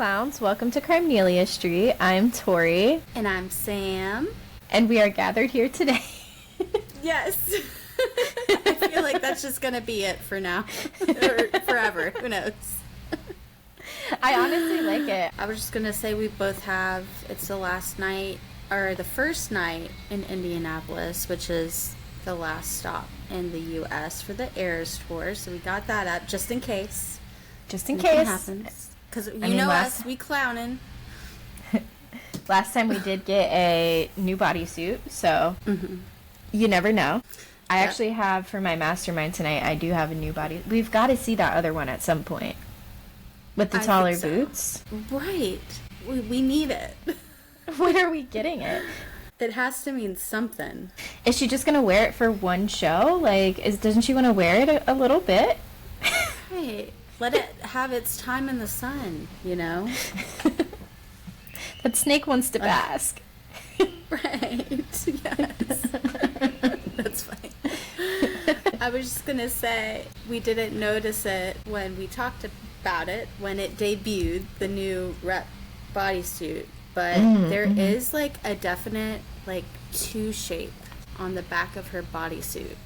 clowns. Welcome to Crimelia Street. I'm Tori. And I'm Sam. And we are gathered here today. Yes. I feel like that's just going to be it for now. Or forever. Who knows? I honestly like it. I was just going to say we both have, it's the last night, or the first night in Indianapolis, which is the last stop in the U.S. for the Eras Tour. So we got that up just in case. Just in case. Happens. Because you know us, we clowning. Last time we did get a new bodysuit, so you never know. I actually have, for my mastermind tonight, I do have a new body. We've got to see that other one at some point. With the taller boots. Right. We need it. When are we getting it? It has to mean something. Is she just going to wear it for one show? Like, doesn't she want to wear it a little bit? Right. Let it have its time in the sun, you know? That snake wants to bask. Right. Yes. That's funny. I was just going to say, we didn't notice it when we talked about it, when it debuted, the new Rep bodysuit. But there is, like, a definite, like, 2 shape on the back of her bodysuit.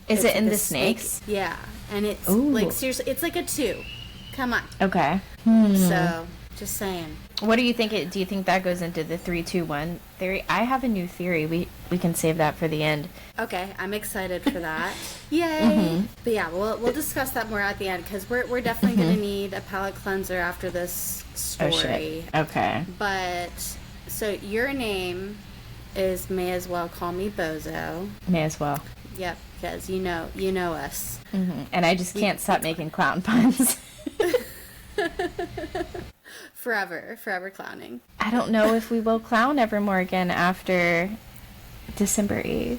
Is it in the snakes? Yeah. And it's, like, seriously, it's like a 2. Come on. Okay. So, just saying. What do you think? Do you think that goes into the 3-2-1 theory? I have a new theory. We can save that for the end. Okay, I'm excited for that. Yay! But yeah, we'll discuss that more at the end, because we're definitely going to need a palate cleanser after this story. Oh, shit. Okay. But, so your name is May As Well Call Me Bozo. May as well. Yep, because you know us. And I just can't stop making clown puns. Forever clowning. I don't know if we will clown evermore again after December 8th.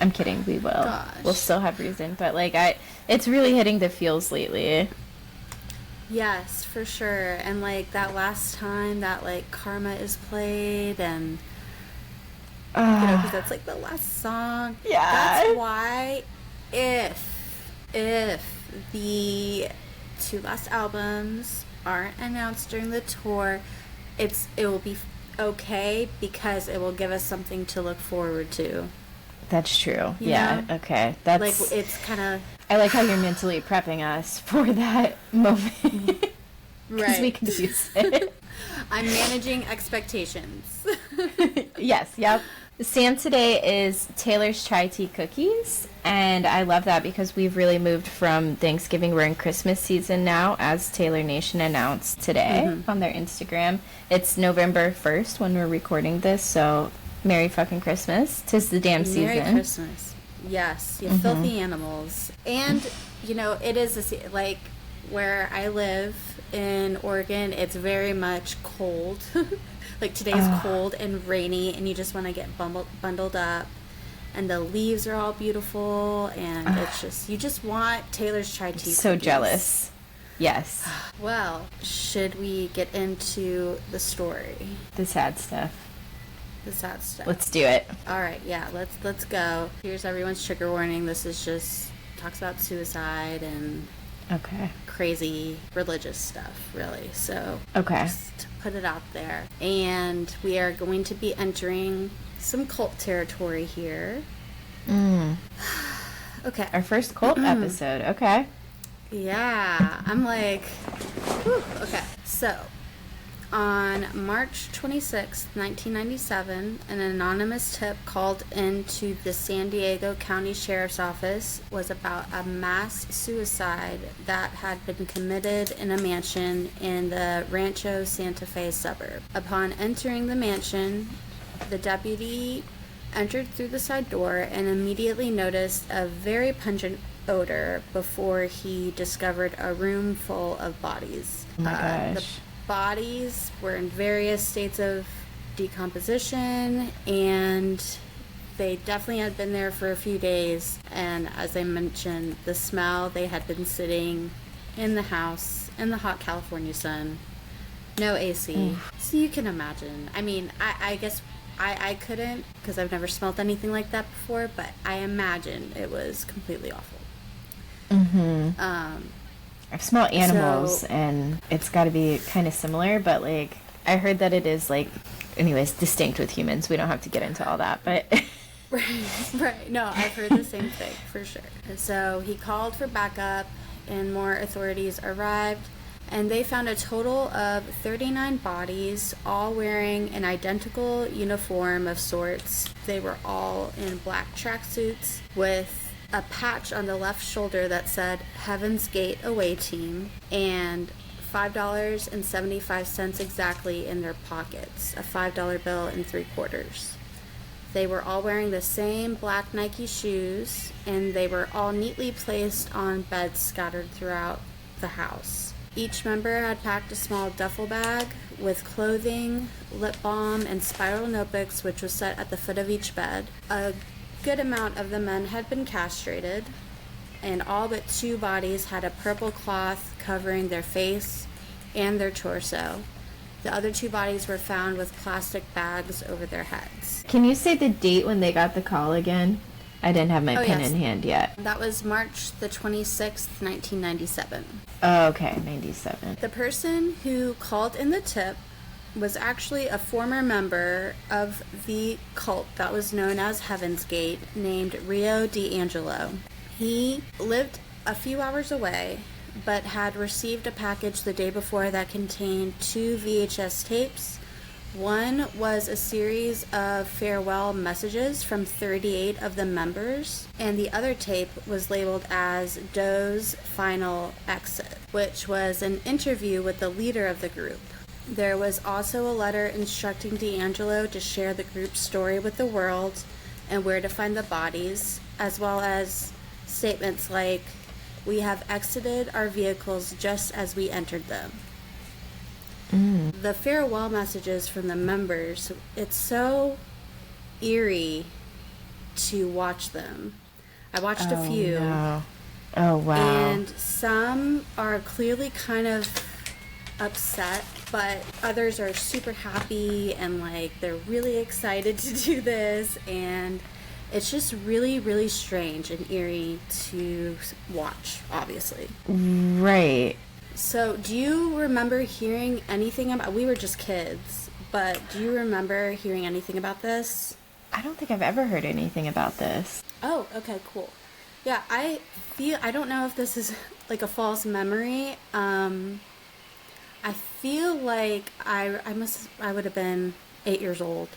I'm kidding, we will. Gosh. We'll still have reason, but like it's really hitting the feels lately. Yes, for sure. And like that last time that like Karma is played, and you know, because that's like the last song. Yeah. That's why if the 2 last albums aren't announced during the tour, it will be okay, because it will give us something to look forward to. That's true. You yeah. know? Okay. That's like, it's kind of. I like how you're mentally prepping us for that moment. Because we can use it. I'm managing expectations. Yes. Yep. Sam today is Taylor's Chai Tea Cookies, and I love that because we've really moved from Thanksgiving. We're in Christmas season now, as Taylor Nation announced today on their Instagram. It's November 1st when we're recording this, so Merry fucking Christmas. 'Tis the damn season. Merry Christmas. Yes, you filthy animals. And, you know, it is, like, where I live in Oregon, it's very much cold. Like, today's cold and rainy, and you just want to get bundled up. And the leaves are all beautiful, and it's just, you just want Taylor's Chai Tea. So jealous. Yes. Well, should we get into the story? The sad stuff. The sad stuff. Let's do it. All right, yeah, let's go. Here's everyone's trigger warning. This is just, talks about suicide and crazy religious stuff, really. So just put it out there. And we are going to be entering some cult territory here. Okay. Our first cult episode. Okay. Yeah. I'm like, whew. Okay. So, on March 26, 1997, an anonymous tip called into the San Diego County Sheriff's Office was about a mass suicide that had been committed in a mansion in the Rancho Santa Fe suburb. Upon entering the mansion, the deputy entered through the side door and immediately noticed a very pungent odor before he discovered a room full of bodies. Oh my gosh. The bodies were in various states of decomposition, and they definitely had been there for a few days. And as I mentioned, the smell, they had been sitting in the house in the hot California sun, no AC. So you can imagine. I mean, I guess I couldn't, because I've never smelled anything like that before, but I imagine it was completely awful. of small animals, So, and it's got to be kind of similar, but like I heard that it is like, anyways, distinct with humans. We don't have to get into all that, but right, right. No, I've heard the same thing for sure. And so he called for backup, and more authorities arrived, and they found a total of 39 bodies, all wearing an identical uniform of sorts. They were all in black tracksuits with a patch on the left shoulder that said Heaven's Gate Away Team, and $5.75 exactly in their pockets, a $5 bill and 3/4. They were all wearing the same black Nike shoes, and they were all neatly placed on beds scattered throughout the house. Each member had packed a small duffel bag with clothing, lip balm, and spiral notebooks, which was set at the foot of each bed. A good amount of the men had been castrated, and all but 2 bodies had a purple cloth covering their face and their torso. The other 2 bodies were found with plastic bags over their heads. can you say the date when they got the call again? I didn't have my pen Yes. in hand yet. That was March the 26th, 1997. Oh, okay, 97. The person who called in the tip was actually a former member of the cult that was known as Heaven's Gate, named Rio D'Angelo. He lived a few hours away, but had received a package the day before that contained 2 VHS tapes. One was a series of farewell messages from 38 of the members, and the other tape was labeled as Doe's Final Exit, which was an interview with the leader of the group. There was also a letter instructing D'Angelo to share the group's story with the world and where to find the bodies, as well as statements like, "We have exited our vehicles just as we entered them." The farewell messages from the members, it's so eerie to watch them. I watched a few. No. Oh, wow. And some are clearly kind of upset, but others are super happy and like they're really excited to do this, and it's just really, really strange and eerie to watch, obviously. Right. So, do you remember hearing anything about, we were just kids, but do you remember hearing anything about this? I don't think I've ever heard anything about this. Oh, okay, cool. Yeah, I don't know if this is like a false memory. I feel like I would have been 8 years old.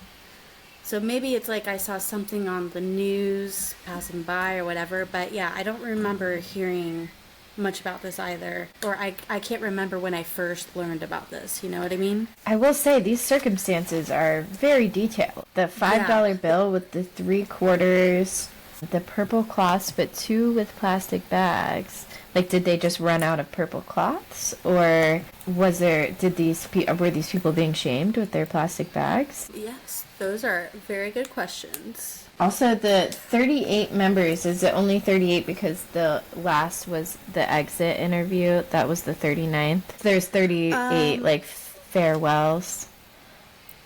So maybe it's like I saw something on the news passing by or whatever, but yeah, I don't remember hearing much about this either. Or I can't remember when I first learned about this, you know what I mean? I will say these circumstances are very detailed. The $5 bill with the 3/4, the purple cloths, but 2 with plastic bags. Like, did they just run out of purple cloths, or were these people being shamed with their plastic bags? Yes, those are very good questions. Also, the 38 members, is it only 38 because the last was the exit interview? That was the 39th. There's 38, like, farewells.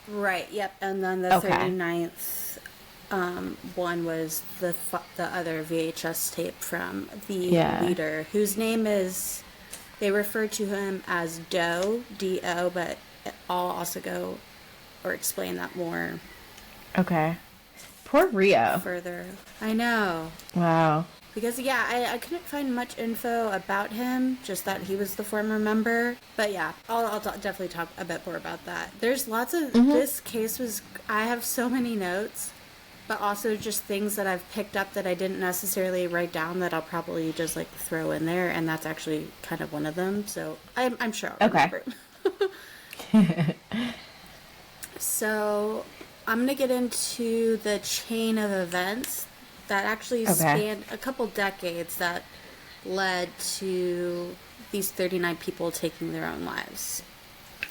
Right, yep. And then the Okay. 39th one was the other VHS tape from the leader, whose name is, they refer to him as Doe, D-O, but I'll also go or explain that more. Okay. Poor Rio. Further. I know. Wow. Because, yeah, I couldn't find much info about him, just that he was the former member. But, yeah, I'll definitely talk a bit more about that. There's lots of, this case was, I have so many notes, but also just things that I've picked up that I didn't necessarily write down that I'll probably just, like, throw in there, and that's actually kind of one of them. So, I'm sure I'll remember. So, I'm going to get into the chain of events that actually spanned a couple decades that led to these 39 people taking their own lives.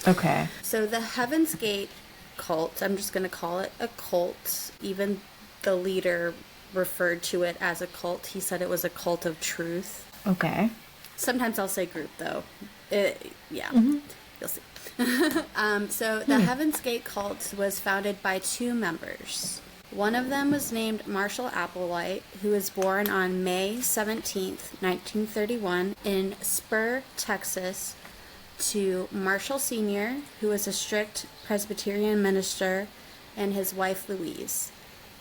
Okay. So the Heaven's Gate cult, I'm just going to call it a cult. Even the leader referred to it as a cult. He said it was a cult of truth. Okay. Sometimes I'll say group, though. You'll see. So the Heaven's Gate cult was founded by 2 members. One of them was named Marshall Applewhite, who was born on May 17th, 1931, in Spur, Texas, to Marshall Sr., who was a strict Presbyterian minister, and his wife Louise.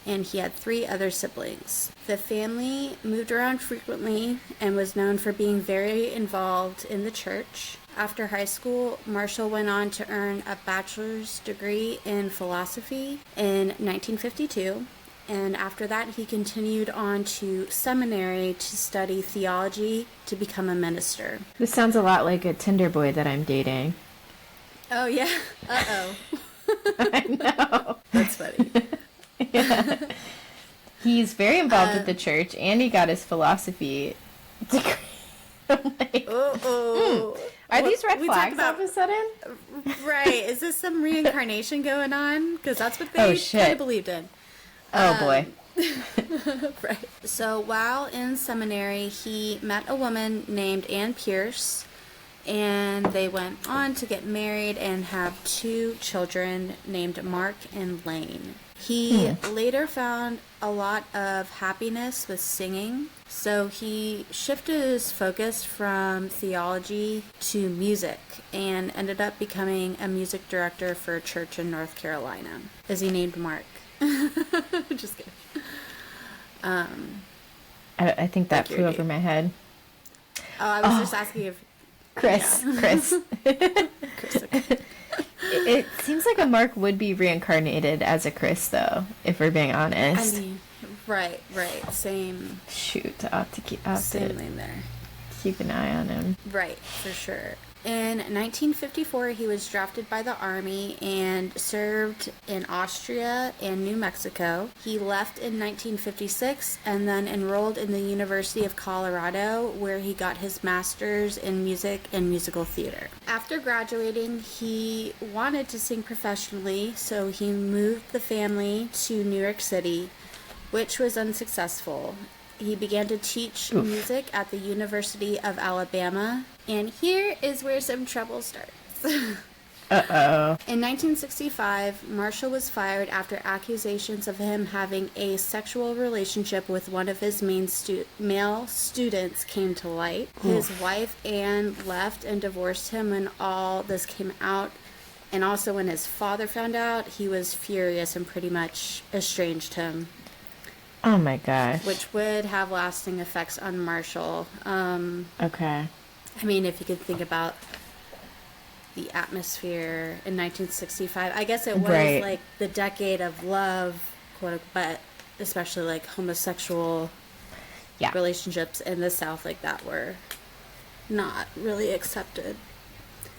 And he had 3 other siblings. The family moved around frequently and was known for being very involved in the church. After high school, Marshall went on to earn a bachelor's degree in philosophy in 1952. And after that, he continued on to seminary to study theology to become a minister. This sounds a lot like a Tinder boy that I'm dating. Oh, yeah. Uh-oh. I know. That's funny. Yeah. He's very involved with the church, and he got his philosophy degree. Like, Are these red flags all of a sudden? Right. Is this some reincarnation going on? Because that's what they kind of believed in. Oh, boy. Right. So while in seminary, he met a woman named Ann Pierce, and they went on to get married and have 2 children named Mark and Lane. He later found a lot of happiness with singing, so he shifted his focus from theology to music and ended up becoming a music director for a church in North Carolina. Is he named Mark? Just kidding. I think that flew over my head. Oh, I was just asking if... Chris. Yeah. Chris. Chris, okay. It seems like a Mark would be reincarnated as a Chris, though, if we're being honest. I mean, right. Same. Shoot, I'll have to keep an eye on him. Right, for sure. In 1954, he was drafted by the Army and served in Austria and New Mexico. He left in 1956 and then enrolled in the University of Colorado, where he got his master's in music and musical theater. After graduating, he wanted to sing professionally, so he moved the family to New York City, which was unsuccessful. He began to teach music at the University of Alabama, and here is where some trouble starts. Uh-oh. In 1965, Marshall was fired after accusations of him having a sexual relationship with one of his male students came to light. His wife, Anne, left and divorced him when all this came out. And also when his father found out, he was furious and pretty much estranged him. Oh my gosh. Which would have lasting effects on Marshall. Okay. I mean, if you could think about the atmosphere in 1965, I guess it was like the decade of love, quote unquote, but especially like homosexual relationships in the South like that were not really accepted.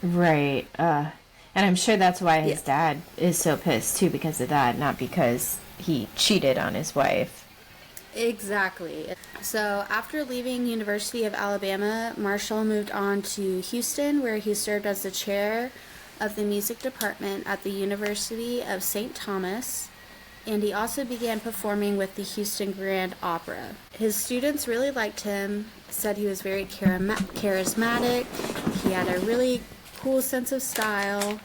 Right. And I'm sure that's why his dad is so pissed too, because of that, not because he cheated on his wife. Exactly. So after leaving University of Alabama, Marshall moved on to Houston, where he served as the chair of the music department at the University of St. Thomas, and he also began performing with the Houston Grand Opera. His students really liked him, said he was very charismatic, he had a really cool sense of style,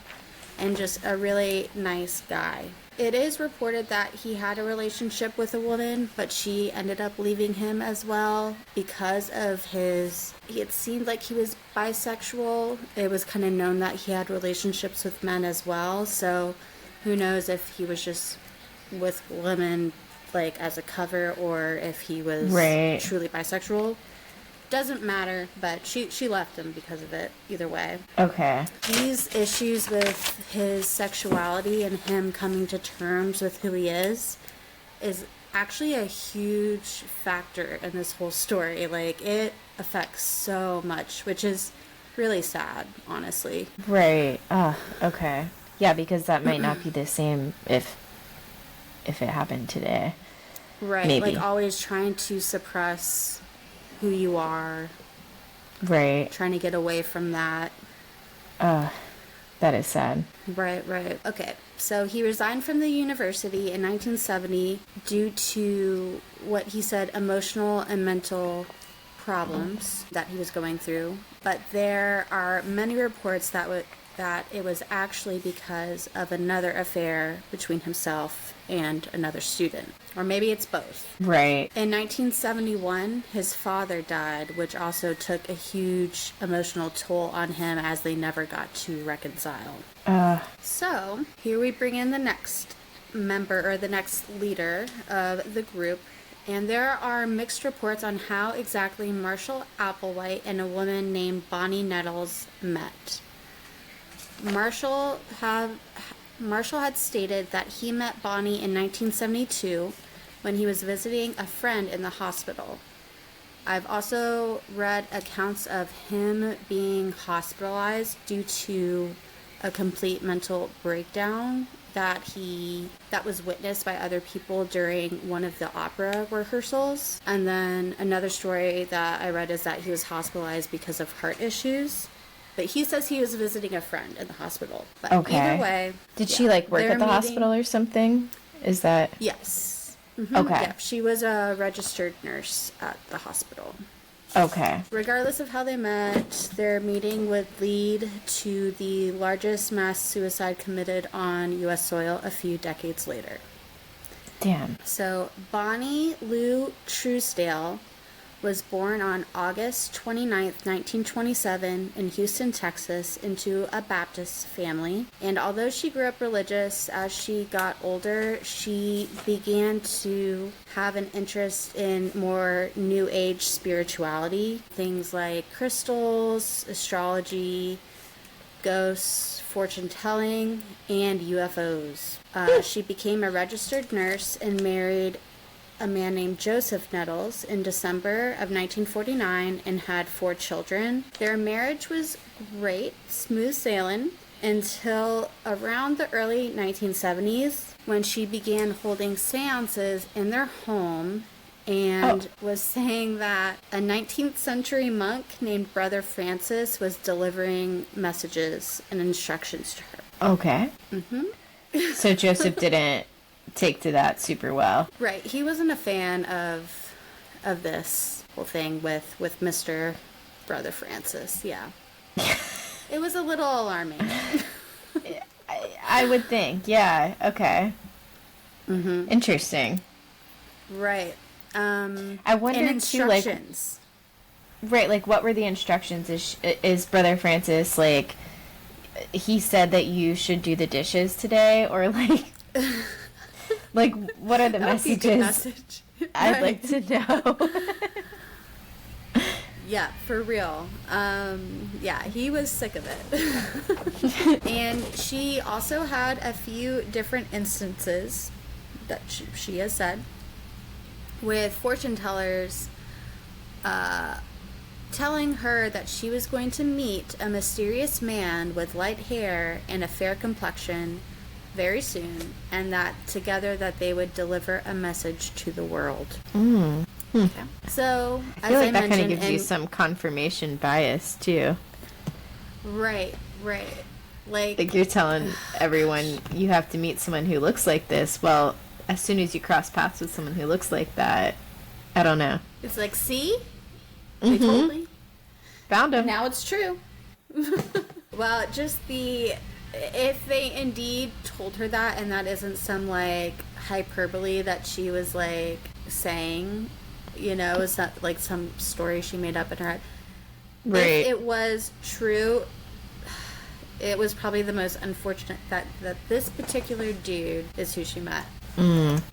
and just a really nice guy. It is reported that he had a relationship with a woman, but she ended up leaving him as well because of it seemed like he was bisexual. It was kind of known that he had relationships with men as well, so who knows if he was just with women like as a cover or if he was truly bisexual. Doesn't matter, but she left him because of it, either way. Okay. These issues with his sexuality and him coming to terms with who he is actually a huge factor in this whole story. Like, it affects so much, which is really sad, honestly. Right. Okay. Yeah, because that might not be the same if it happened today. Right. Maybe. Like, always trying to suppress who you are. Right. Trying to get away from that. That is sad. Right. Okay, so he resigned from the university in 1970 due to what he said emotional and mental problems that he was going through. But there are many reports that that it was actually because of another affair between himself and another student. Or maybe it's both. Right. In 1971, his father died, which also took a huge emotional toll on him as they never got to reconcile. So, here we bring in the next member, or the next leader of the group. And there are mixed reports on how exactly Marshall Applewhite and a woman named Bonnie Nettles met. Marshall had stated that he met Bonnie in 1972 when he was visiting a friend in the hospital. I've also read accounts of him being hospitalized due to a complete mental breakdown that was witnessed by other people during one of the opera rehearsals. And then another story that I read is that he was hospitalized because of heart issues. But he says he was visiting a friend in the hospital. But either way... Did she, work at the hospital or something? Is that... Yes. Mm-hmm. Okay. Yeah, she was a registered nurse at the hospital. Okay. Regardless of how they met, their meeting would lead to the largest mass suicide committed on U.S. soil a few decades later. Damn. So, Bonnie Lou Truesdale was born on August 29th, 1927 in Houston, Texas, into a Baptist family. And although she grew up religious, as she got older, she began to have an interest in more New Age spirituality. Things like crystals, astrology, ghosts, fortune telling, and UFOs. She became a registered nurse and married a man named Joseph Nettles in December of 1949 and had 4 children. Their marriage was great, smooth sailing, until around the early 1970s when she began holding seances in their home and was saying that a 19th century monk named Brother Francis was delivering messages and instructions to her. Okay. Mm-hmm. So Joseph didn't take to that super well. Right. He wasn't a fan of this whole thing with Mr. Brother Francis. Yeah. It was a little alarming. I would think. Yeah. Okay. Mm-hmm. Interesting. Right. I wonder too, instructions. Right. What were the instructions? Is Brother Francis he said that you should do the dishes today, or what are the messages? Good message. I'd like to know. Yeah, for real. Yeah, he was sick of it. And she also had a few different instances that she has said with fortune tellers telling her that she was going to meet a mysterious man with light hair and a fair complexion very soon, and that together that they would deliver a message to the world. Okay. So, I feel like that kind of gives you some confirmation bias too. Right. Like you're telling everyone you have to meet someone who looks like this. Well, as soon as you cross paths with someone who looks like that, I don't know. It's like, see? They told me. Found him. Now it's true. Well, just if they indeed told her that, and that isn't some hyperbole that she was saying, it's not some story she made up in her head. Right. If it was true, it was probably the most unfortunate that this particular dude is who she met.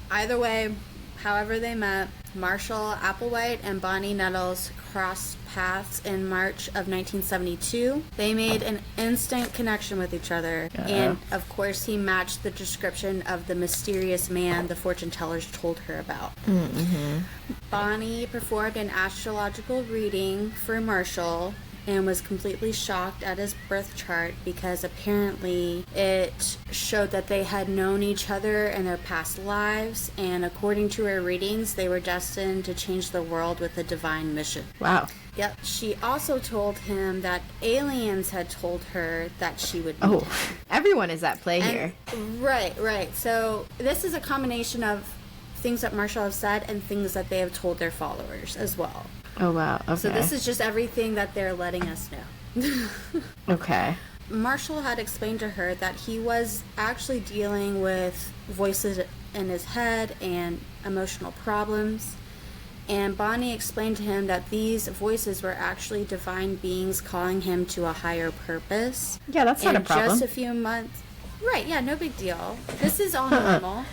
Either way, however they met, Marshall Applewhite and Bonnie Nettles crossed paths in March of 1972. They made an instant connection with each other, and of course he matched the description of the mysterious man the fortune tellers told her about. Mm-hmm. Bonnie performed an astrological reading for Marshall and was completely shocked at his birth chart because apparently it showed that they had known each other in their past lives, and according to her readings, they were destined to change the world with a divine mission. Wow. Yep. She also told him that aliens had told her that she would meet him. Everyone is at play here. Right. So this is a combination of things that Marshall has said and things that they have told their followers as well. Oh, wow. Okay. So this is just everything that they're letting us know. Okay. Marshall had explained to her that he was actually dealing with voices in his head and emotional problems. And Bonnie explained to him that these voices were actually divine beings calling him to a higher purpose. Yeah, that's not a problem. Just a few months... Right, yeah, no big deal. This is all normal.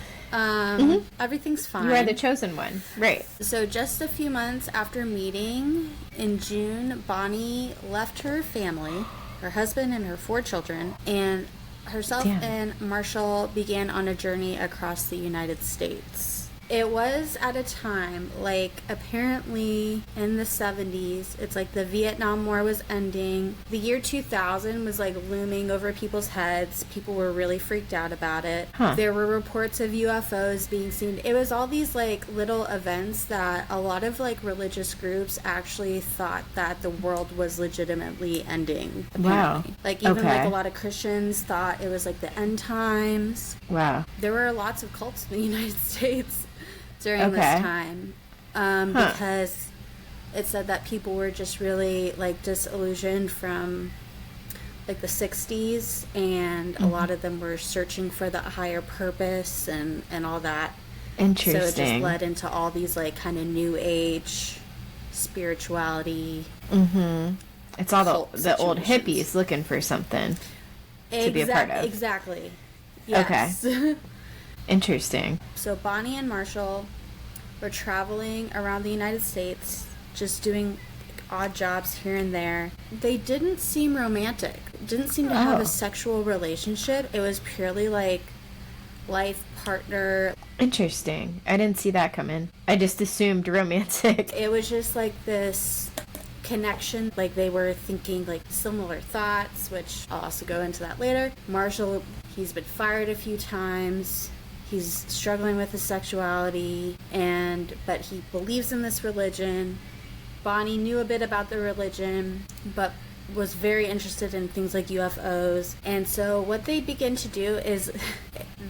Everything's fine. You are the chosen one. Right. So just a few months after meeting, in June, Bonnie left her family, her husband and her 4 children, and herself and Marshall began on a journey across the United States. It was at a time, like, apparently in the 70s, it's like the Vietnam War was ending. The year 2000 was, like, looming over people's heads. People were really freaked out about it. There were reports of UFOs being seen. It was all these, like, little events that a lot of, like, religious groups actually thought that the world was legitimately ending. Apparently. Wow. Like, even, like, a lot of Christians thought it was, like, the end times. Wow. There were lots of cults in the United States during this time, because it said that people were just really, like, disillusioned from, like, the 60s, and a lot of them were searching for the higher purpose and all that. Interesting. So it just led into all these, like, kind of new age spirituality. It's all the old hippies looking for something to be a part of. Exactly. Yes. Okay. Interesting. So Bonnie and Marshall were traveling around the United States, just doing odd jobs here and there. They didn't seem romantic. Didn't seem to have a sexual relationship. It was purely like life partner. Interesting. I didn't see that coming. I just assumed romantic. It was just like this connection, like they were thinking like similar thoughts, which I'll also go into that later. Marshall, he's been fired a few times. He's struggling with his sexuality, but he believes in this religion. Bonnie knew a bit about the religion, but was very interested in things like UFOs. And so what they begin to do is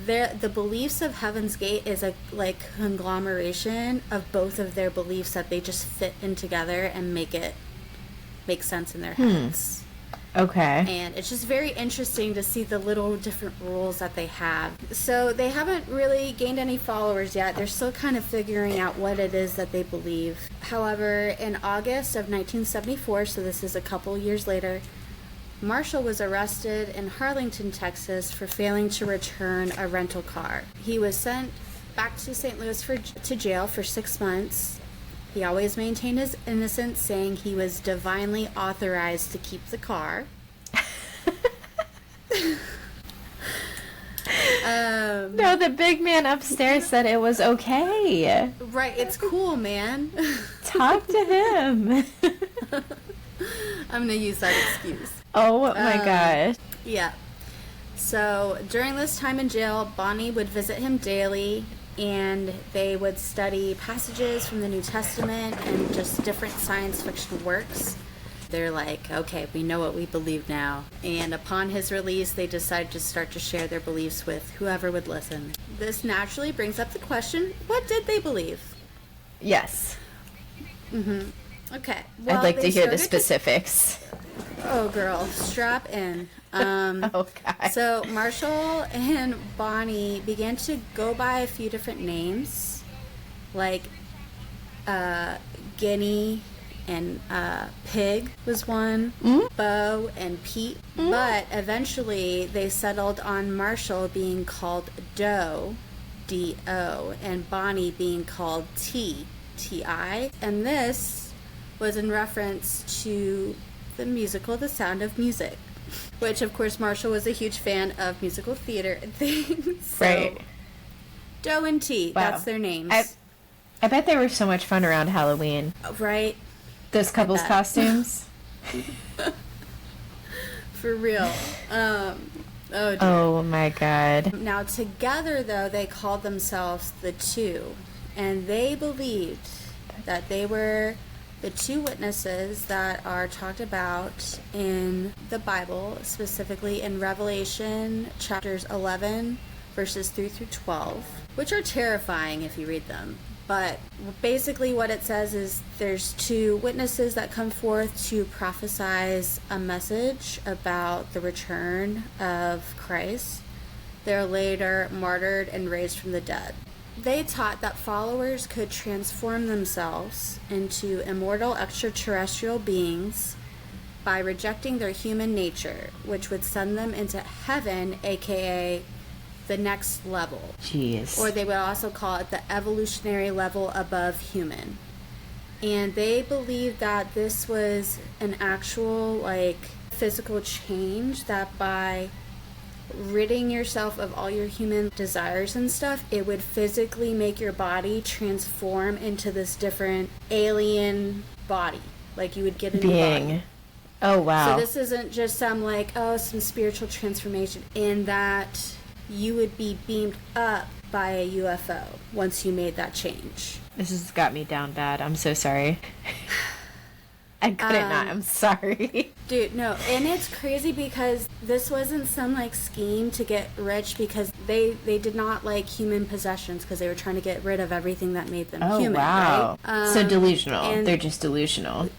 the beliefs of Heaven's Gate is a like conglomeration of both of their beliefs that they just fit in together and make sense in their heads. Okay. And it's just very interesting to see the little different rules that they have. So they haven't really gained any followers yet. They're still kind of figuring out what it is that they believe. However, in August of 1974, so this is a couple years later, Marshall was arrested in Harlingen, Texas for failing to return a rental car. He was sent back to St. Louis to jail for 6 months. He always maintained his innocence, saying he was divinely authorized to keep the car. No, the big man upstairs said it was okay. Right, it's cool, man. Talk to him. I'm going to use that excuse. Oh my gosh. Yeah. So during this time in jail, Bonnie would visit him daily, and they would study passages from the New Testament and just different science fiction works. They're like, okay, we know what we believe now. And upon his release, they decided to start to share their beliefs with whoever would listen. This naturally brings up the question, what did they believe? Yes. Okay. Well, I'd like to hear the specifics. Oh, girl, strap in. Oh, God. So Marshall and Bonnie began to go by a few different names, like Guinea and Pig was one, Bo and Pete. But eventually they settled on Marshall being called Doe, D-O, and Bonnie being called T, T-I. And this was in reference to the musical The Sound of Music, which of course Marshall was a huge fan of musical theater and things. So, right. Doe and T, Wow. that's their names. I bet they were so much fun around Halloween. Right? Those couples' costumes. For real. Oh, dear. Oh my God. Now together though, they called themselves the Two, and they believed that they were the two witnesses that are talked about in the Bible, specifically in Revelation chapters 11, verses 3 through 12, which are terrifying if you read them. But basically what it says is there's two witnesses that come forth to prophesize a message about the return of Christ. They're later martyred and raised from the dead. They taught that followers could transform themselves into immortal extraterrestrial beings by rejecting their human nature, which would send them into heaven, aka the next level. Jeez. Or they would also call it the evolutionary level above human. And they believed that this was an actual, like, physical change, that by ridding yourself of all your human desires and stuff, it would physically make your body transform into this different alien body. Like, you would get a new body. Oh, wow. So this isn't just some, like, some spiritual transformation, in that you would be beamed up by a UFO once you made that change. This has got me down bad. I'm so sorry. I couldn't not. I'm sorry. Dude, no. And it's crazy because this wasn't some, like, scheme to get rich, because they did not like human possessions, because they were trying to get rid of everything that made them human. Wow. Right? So delusional. They're just delusional.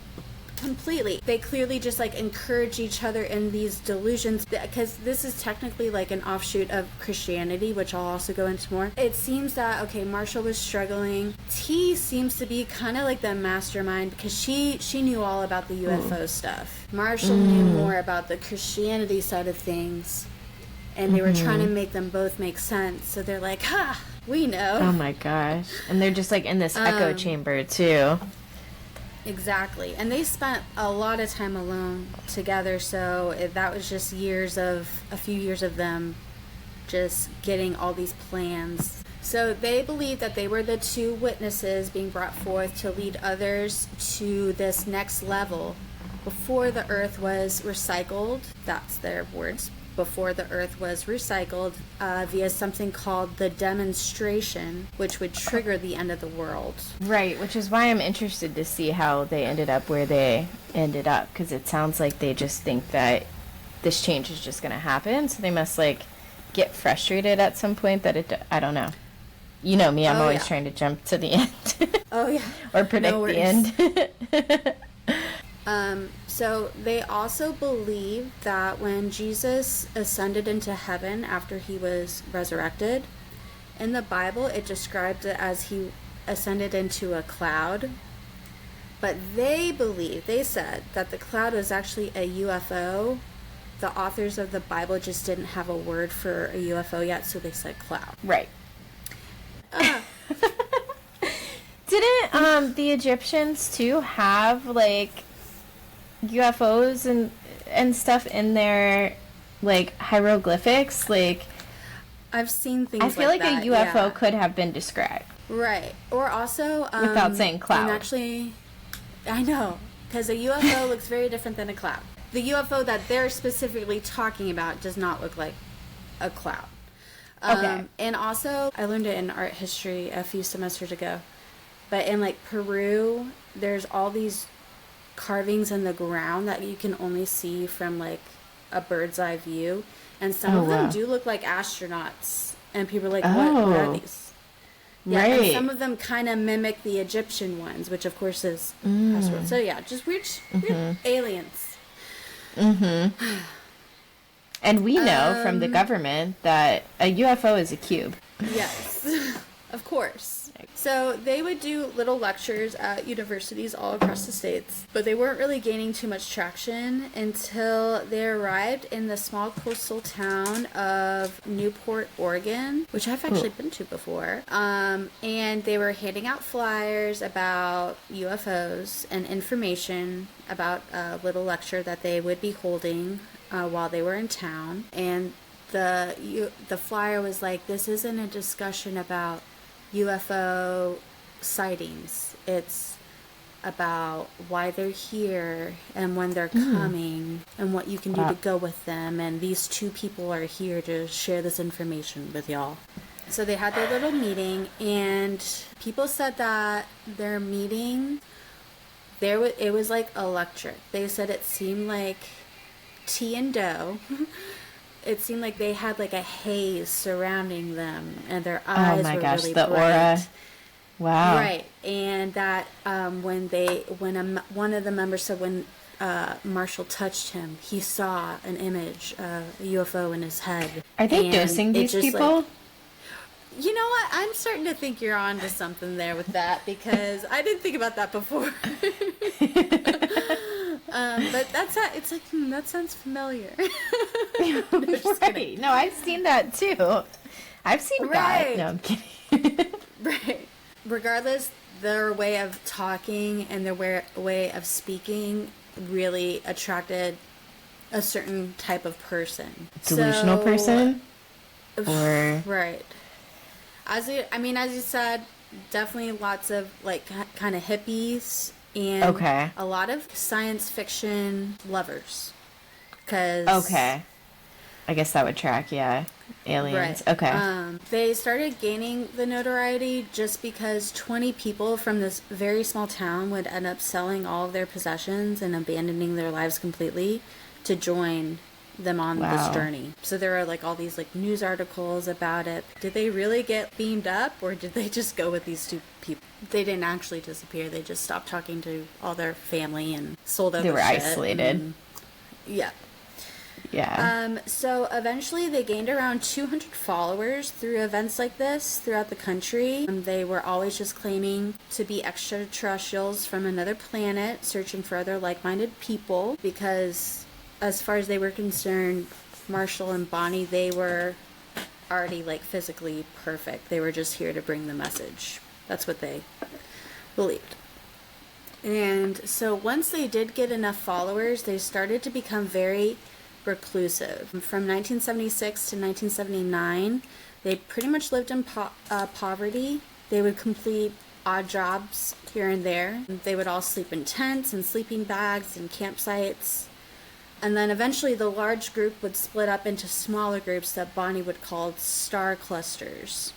Completely. They clearly just, like, encourage each other in these delusions, because this is technically like an offshoot of Christianity, which I'll also go into more. It seems that, okay, Marshall was struggling. T seems to be kind of like the mastermind, because she knew all about the UFO stuff. Marshall knew more about the Christianity side of things, and they were trying to make them both make sense. So they're like, ha, we know. Oh my gosh. And they're just like in this echo chamber too. Exactly. And they spent a lot of time alone together, so that was just a few years of them just getting all these plans. So they believed that they were the two witnesses being brought forth to lead others to this next level before the earth was recycled. That's their words. Before the earth was recycled via something called the demonstration, which would trigger the end of the world. Right, which is why I'm interested to see how they ended up where they ended up, because it sounds like they just think that this change is just going to happen, so they must, like, get frustrated at some point that I don't know. You know me, I'm always trying to jump to the end. Oh, yeah. Or predict the end. So they also believe that when Jesus ascended into heaven after he was resurrected, in the Bible it describes it as he ascended into a cloud. But they said that the cloud was actually a UFO. The authors of the Bible just didn't have a word for a UFO yet, so they said cloud. Right. Didn't the Egyptians too have, like, UFOs and stuff in their, like, hieroglyphics? Like, I've seen things. I feel like that, a UFO could have been described, right? Or also without saying cloud. And actually, I know, because a UFO looks very different than a cloud. The UFO that they're specifically talking about does not look like a cloud. Okay. And also, I learned it in art history a few semesters ago, but in, like, Peru, there's all these carvings in the ground that you can only see from, like, a bird's eye view, and some of them do look like astronauts, and people are like, what are these? Yeah, right. And some of them kind of mimic the Egyptian ones, which of course is password. So yeah, just weird aliens. And we know from the government that a UFO is a cube. Yes, of course. So they would do little lectures at universities all across the states, but they weren't really gaining too much traction until they arrived in the small coastal town of Newport, Oregon, which I've actually been to before. And they were handing out flyers about UFOs and information about a little lecture that they would be holding while they were in town. And the flyer was like, this isn't a discussion about UFO sightings. It's about why they're here and when they're coming and what you can do to go with them. And these two people are here to share this information with y'all. So they had their little meeting, and people said that their meeting, it was like electric. They said it seemed like tea and dough. It seemed like they had, like, a haze surrounding them, and their eyes were really bright. Aura. Wow. Right, and that one of the members said when Marshall touched him, he saw an image, a UFO in his head, Are they and dosing it these just like, people? you know what? I'm starting to think you're on to something there with that because I didn't think about that before. But that's how, it's like that sounds familiar. No, just Right. kidding. No, I've seen that too. I've seen God. No, Right. I'm kidding. Right. Regardless, their way of talking and their way of speaking really attracted a certain type of person. Delusional So, person? Or right. As you said, definitely lots of like kind of hippies and okay. a lot of science fiction lovers. Because Okay. I guess that would track, yeah. right. Aliens. Okay. They started gaining the notoriety just because 20 people from this very small town would end up selling all of their possessions and abandoning their lives completely to join them on this Wow. journey. So there are like all these like news articles about it. Did they really get beamed up or did they just go with these two people? They didn't actually disappear. They just stopped talking to all their family and sold out They their were shit. isolated. Yeah. Yeah. So eventually they gained around 200 followers through events like this throughout the country. They were always just claiming to be extraterrestrials from another planet, searching for other like-minded people because as far as they were concerned, Marshall and Bonnie, they were already like physically perfect. They were just here to bring the message. That's what they believed. And so once they did get enough followers, they started to become very reclusive. From 1976 to 1979, they pretty much lived in poverty. They would complete odd jobs here and there. They would all sleep in tents and sleeping bags and campsites. And then eventually the large group would split up into smaller groups that Bonnie would call star clusters.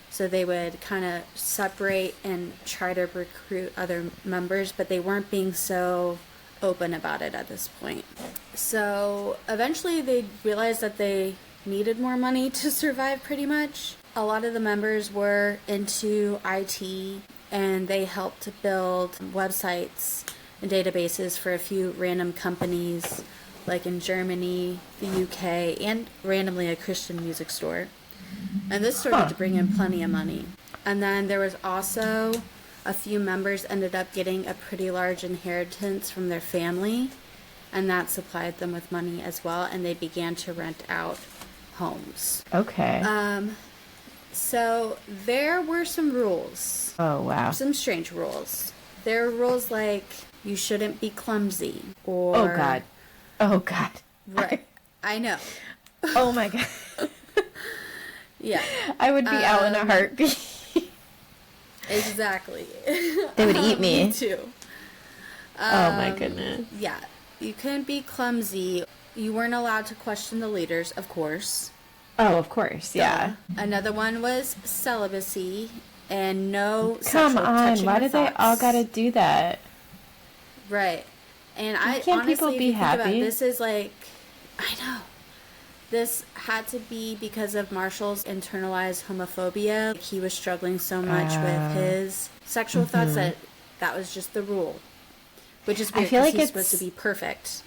So they would kind of separate and try to recruit other members, but they weren't being so open about it at this point. So eventually they realized that they needed more money to survive pretty much. A lot of the members were into IT and they helped to build websites and databases for a few random companies like in Germany, the UK, and randomly a Christian music store. And this started to bring in plenty of money. And then there was also a few members ended up getting a pretty large inheritance from their family, and that supplied them with money as well, and they began to rent out homes. Okay. So there were some rules. Oh, wow. Some strange rules. There were rules like you shouldn't be clumsy or... Oh, God. Oh, God. Right. I know. Oh, my God. Yeah. I would be out in a heartbeat. Exactly. They would eat me. Me too. Oh, my goodness. Yeah. You couldn't be clumsy. You weren't allowed to question the leaders, of course. Oh, of course, yeah. Another one was celibacy and no Come sexual on, touching why of do they thoughts. all gotta do that? Right. And I can't honestly, people if be you think about happy? it, this is like, I know. This had to be because of Marshall's internalized homophobia. He was struggling so much with his sexual thoughts that was just the rule. Which is weird feel because like he's supposed to it's- be perfect.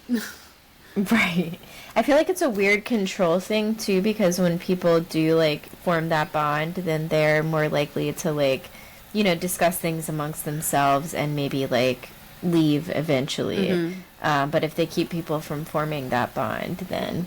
Right. I feel like it's a weird control thing, too, because when people do, like, form that bond, then they're more likely to, like, you know, discuss things amongst themselves and maybe, like, leave eventually. But if they keep people from forming that bond, then...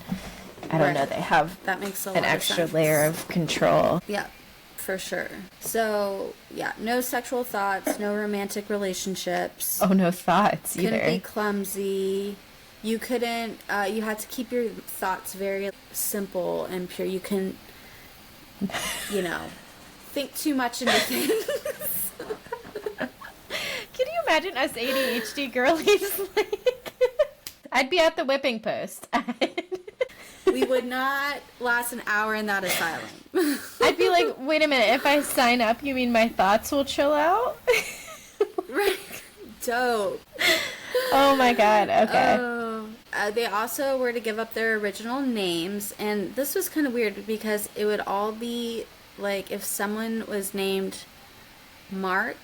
I don't know, they have That makes a lot an of extra sense. layer of control. Yeah, for sure. So, yeah, no sexual thoughts, no romantic relationships. Oh, no thoughts Couldn't either. be clumsy. You couldn't, you had to keep your thoughts very simple and pure. You couldn't, you know, think too much into things. Can you imagine us ADHD girlies? Like, I'd be at the whipping post. We would not last an hour in that asylum. I'd be like, wait a minute, if I sign up, you mean my thoughts will chill out? Right. Dope. Oh my god, okay. They also were to give up their original names, and this was kind of weird because it would all be like if someone was named Mark,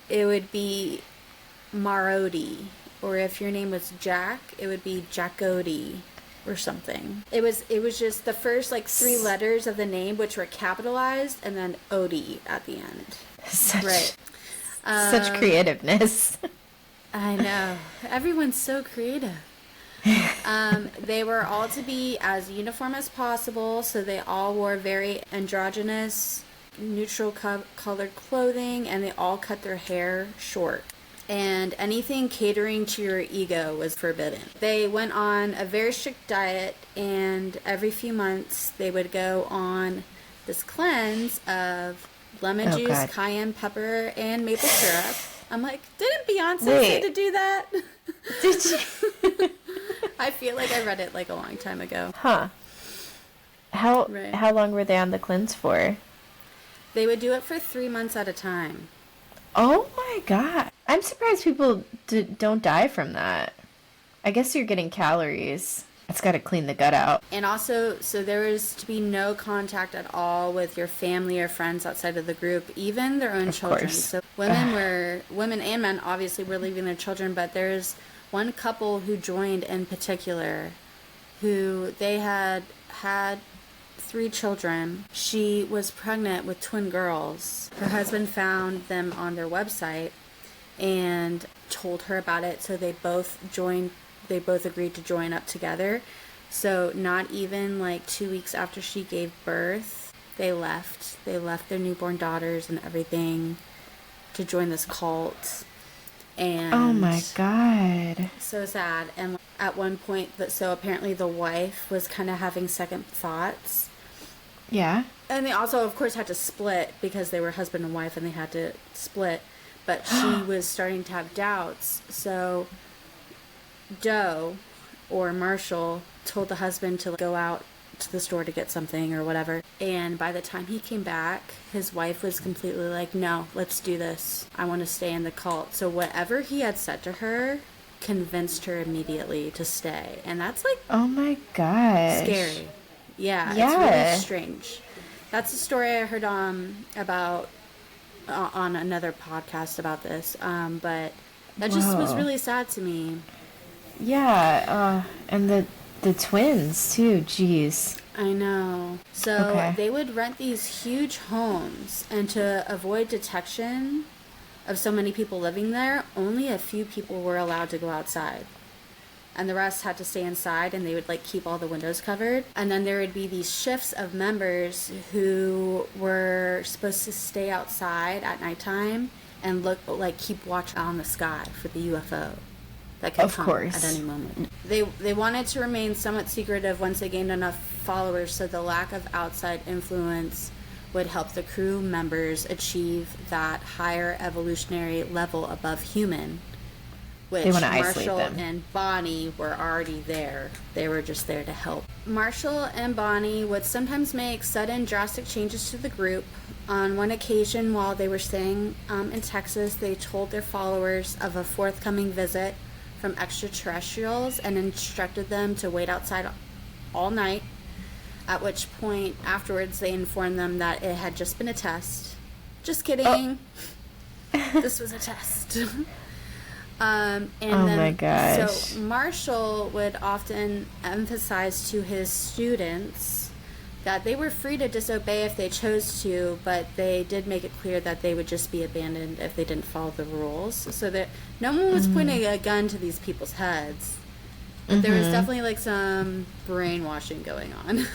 it would be Marody. Or if your name was Jack, it would be Jackody or something. It was just the first like 3 letters of the name, which were capitalized, and then Odie at the end. Right. Such creativeness. I know. Everyone's so creative. They were all to be as uniform as possible, so they all wore very androgynous, neutral colored clothing, and they all cut their hair short. And anything catering to your ego was forbidden. They went on a very strict diet, and every few months they would go on this cleanse of lemon juice, God. cayenne pepper, and maple syrup. I'm like, didn't Beyonce say to do that? Did you? I feel like I read it like a long time ago. Huh. How long were they on the cleanse for? They would do it for 3 months at a time. Oh my God. I'm surprised people don't die from that. I guess you're getting calories. It's got to clean the gut out. And also, so there was to be no contact at all with your family or friends outside of the group, even their own children. Course. So women and men obviously were leaving their children, but there's one couple who joined in particular who they had 3 children. She was pregnant with twin girls. Her husband found them on their website and told her about it, so they both agreed to join up together. So not even like 2 weeks after she gave birth, they left their newborn daughters and everything to join this cult. And oh my God. so sad. And at one point, so apparently the wife was kind of having second thoughts. Yeah. And they also, of course, had to split because they were husband and wife, and they had to split. But she was starting to have doubts. So Joe, or Marshall, told the husband to go out to the store to get something or whatever. And by the time he came back, his wife was completely like, no, let's do this. I want to stay in the cult. So whatever he had said to her convinced her immediately to stay. And that's like, oh my gosh. scary. Yeah, it's really strange. That's a story I heard about on another podcast about this. But that just was really sad to me. Yeah, and the twins too. Jeez. I know. So they would rent these huge homes, and to avoid detection of so many people living there, only a few people were allowed to go outside. And the rest had to stay inside, and they would like keep all the windows covered. And then there would be these shifts of members who were supposed to stay outside at nighttime and keep watch on the sky for the UFO that could come at any moment. They wanted to remain somewhat secretive once they gained enough followers, so the lack of outside influence would help the crew members achieve that higher evolutionary level above human, which Marshall and Bonnie were already there. They were just there to help. Marshall and Bonnie would sometimes make sudden drastic changes to the group. On one occasion, while they were staying in Texas, they told their followers of a forthcoming visit from extraterrestrials and instructed them to wait outside all night, at which point afterwards they informed them that it had just been a test. Just kidding. This was a test. My gosh. So Marshall would often emphasize to his students that they were free to disobey if they chose to, but they did make it clear that they would just be abandoned if they didn't follow the rules. So that no one was pointing a gun to these people's heads. But there was definitely like some brainwashing going on.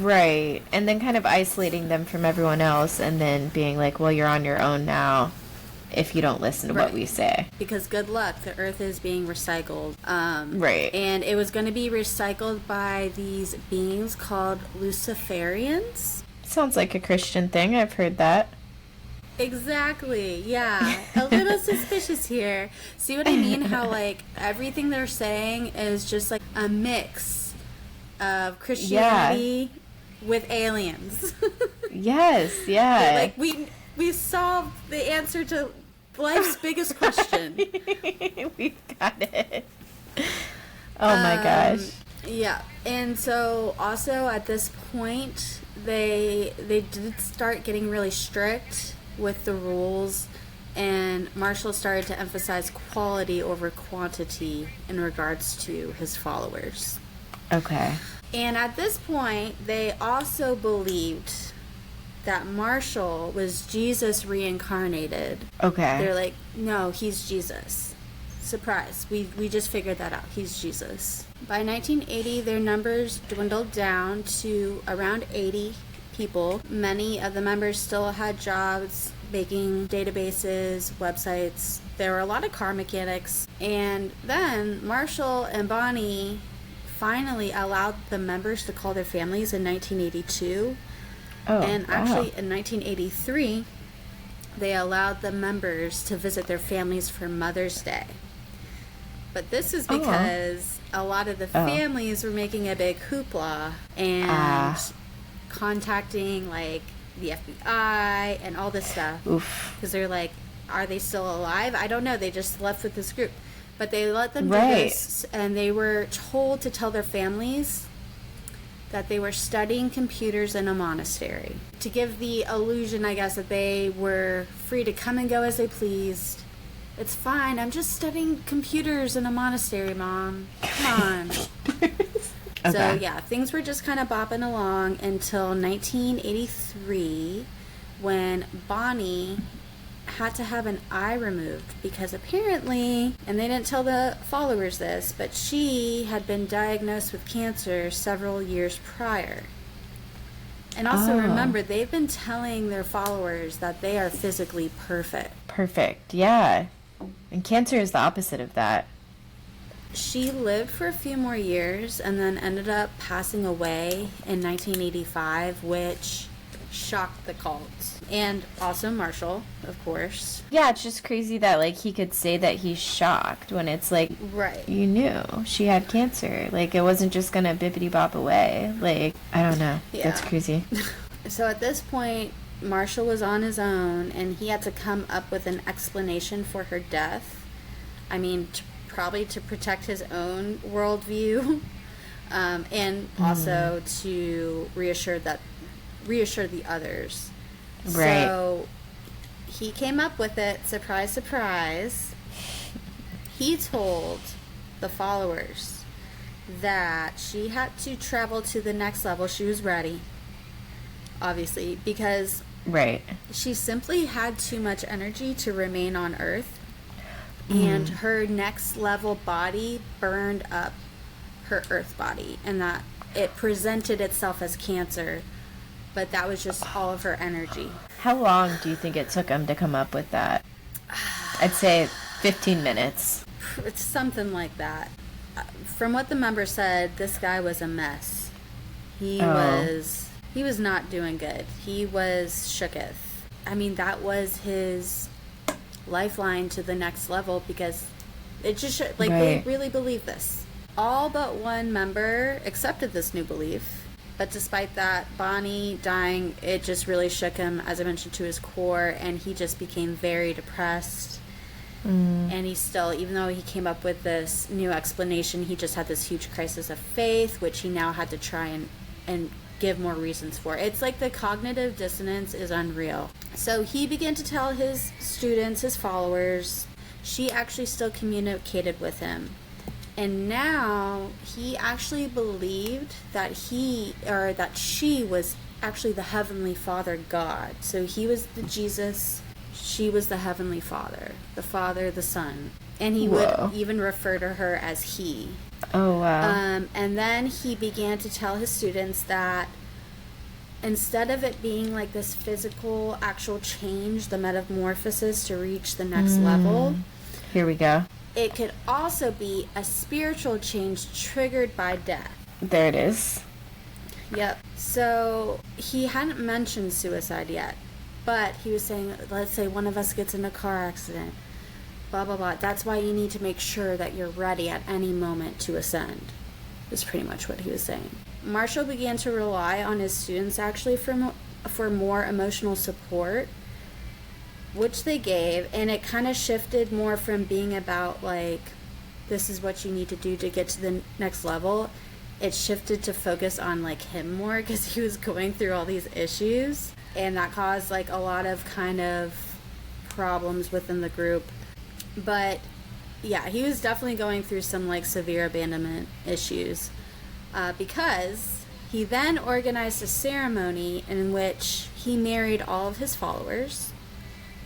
Right. And then kind of isolating them from everyone else, and then being like, well, you're on your own now if you don't listen to what we say. Because good luck, the earth is being recycled. Right. And it was going to be recycled by these beings called Luciferians. Sounds like a Christian thing. I've heard that. Exactly. Yeah. A little suspicious here. See what I mean? How like everything they're saying is just like a mix of Christianity with aliens. Yes. Yeah. Like we solved the answer to life's biggest question. We got it. Oh my gosh. Yeah. And so also at this point they did start getting really strict with the rules, and Marshall started to emphasize quality over quantity in regards to his followers. Okay. And at this point, they also believed that Marshall was Jesus reincarnated. Okay. They're like, no, he's Jesus. Surprise. We just figured that out. He's Jesus. By 1980, their numbers dwindled down to around 80 people. Many of the members still had jobs making databases, websites. There were a lot of car mechanics. And then Marshall and Bonnie finally allowed the members to call their families in 1982. And actually in 1983, they allowed the members to visit their families for Mother's Day. But this is because a lot of the families were making a big hoopla and contacting like the FBI and all this stuff. Because they're like, are they still alive? I don't know. They just left with this group. But they let them do this, and they were told to tell their families that they were studying computers in a monastery. To give the illusion, I guess, that they were free to come and go as they pleased. It's fine, I'm just studying computers in a monastery, Mom. Come on. So, yeah, things were just kind of bopping along until 1983, when Bonnie had to have an eye removed because apparently, and they didn't tell the followers this, but she had been diagnosed with cancer several years prior. And also remember, they've been telling their followers that they are physically perfect. Perfect, yeah. And cancer is the opposite of that. She lived for a few more years and then ended up passing away in 1985, which shocked the cult. And also Marshall, of course. Yeah, it's just crazy that, like, he could say that he's shocked when it's like, right, you knew she had cancer. Like, it wasn't just gonna bippity-bop away. Like, I don't know. Yeah. That's crazy. So at this point, Marshall was on his own, and he had to come up with an explanation for her death. I mean, probably to protect his own worldview, and also to reassure the others. Right. So he came up with it. Surprise, surprise. He told the followers that she had to travel to the next level. She was ready, obviously, because she simply had too much energy to remain on Earth, and her next level body burned up her Earth body, and that it presented itself as cancer. But that was just all of her energy. How long do you think it took him to come up with that? I'd say 15 minutes. It's something like that. From what the member said, this guy was a mess. He was not doing good. He was shooketh. I mean, that was his lifeline to the next level, because it just they really believed this. All but one member accepted this new belief. But despite that, Bonnie dying, it just really shook him, as I mentioned, to his core, and he just became very depressed. And he still, even though he came up with this new explanation, he just had this huge crisis of faith, which he now had to try and give more reasons for. It's like the cognitive dissonance is unreal. So he began to tell his students, his followers, she actually still communicated with him. And now he actually believed that she was actually the Heavenly Father God. So he was the Jesus, she was the Heavenly Father, the Son. And he would even refer to her as he. Oh, wow. And then he began to tell his students that instead of it being like this physical, actual change, the metamorphosis to reach the next level. Here we go. It could also be a spiritual change triggered by death. There it is. Yep. So he hadn't mentioned suicide yet, but he was saying, let's say one of us gets in a car accident, blah, blah, blah. That's why you need to make sure that you're ready at any moment to ascend, is pretty much what he was saying. Marshall began to rely on his students actually for more emotional support, which they gave, and it kind of shifted more from being about like, this is what you need to do to get to the next level. It shifted to focus on like him more, because he was going through all these issues. and that caused like a lot of kind of problems within the group. But yeah, he was definitely going through some like severe abandonment issues, because he then organized a ceremony in which he married all of his followers.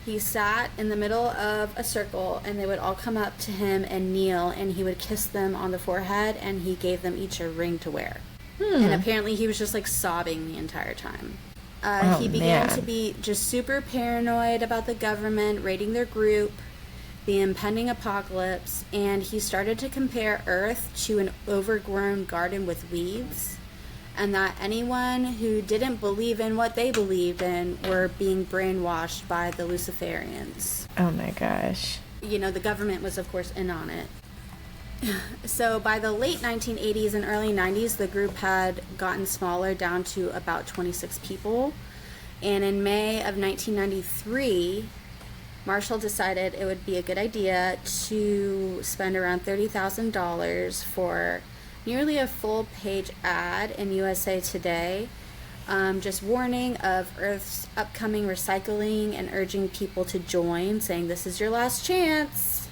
He sat in the middle of a circle, and they would all come up to him and kneel, and he would kiss them on the forehead, and he gave them each a ring to wear. And apparently he was just like sobbing the entire time. He began to be just super paranoid about the government raiding their group, the impending apocalypse, and he started to compare Earth to an overgrown garden with weeds, and that anyone who didn't believe in what they believed in were being brainwashed by the Luciferians. Oh my gosh. You know, the government was, of course, in on it. So by the late 1980s and early 90s, the group had gotten smaller, down to about 26 people. And in May of 1993, Marshall decided it would be a good idea to spend around $30,000 for nearly a full-page ad in USA Today, just warning of Earth's upcoming recycling and urging people to join, saying this is your last chance.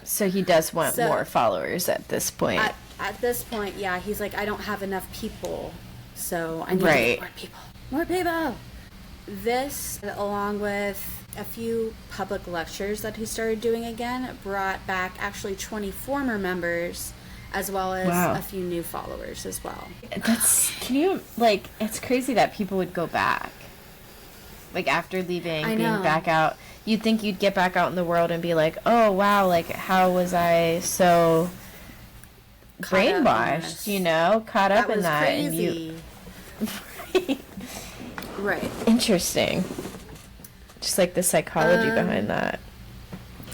So he does want more followers at this point. At this point, yeah, he's like, I don't have enough people, so I need to get more people. More people! This, along with a few public lectures that he started doing again, brought back actually 20 former members, as well as a few new followers as well. It's crazy that people would go back. Like, after leaving, being back out. You'd think you'd get back out in the world and be like, oh, wow, like, how was I so brainwashed, you know? Caught up in that. Crazy. And Right. Interesting. Just like the psychology behind that.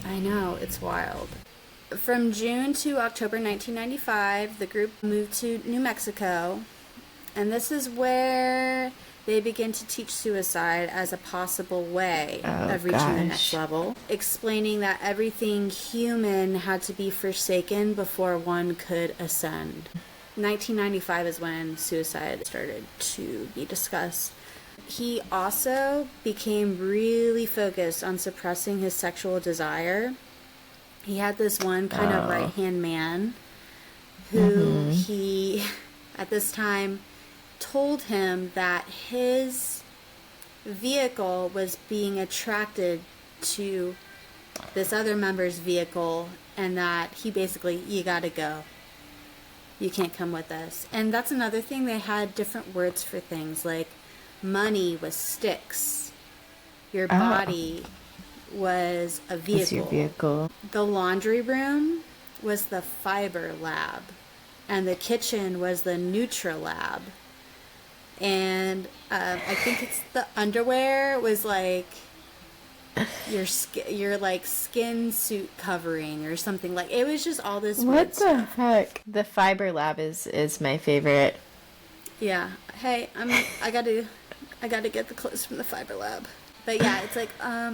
I know, it's wild. From June to October 1995, the group moved to New Mexico, and this is where they begin to teach suicide as a possible way of reaching the next level, explaining that everything human had to be forsaken before one could ascend. 1995 is when suicide started to be discussed. He also became really focused on suppressing his sexual desire. He had this one kind of right-hand man who he, at this time, told him that his vehicle was being attracted to this other member's vehicle, and that he basically, you gotta go. You can't come with us. And that's another thing, they had different words for things, like money was sticks. Your body was a vehicle. It's your vehicle. The laundry room was the fiber lab. And the kitchen was the Nutra lab. And I think it's the underwear was like your like skin suit covering or something. Like, it was just all this weird stuff. What the heck? The fiber lab is my favorite. Yeah. Hey, I gotta get the clothes from the fiber lab. But yeah, it's like,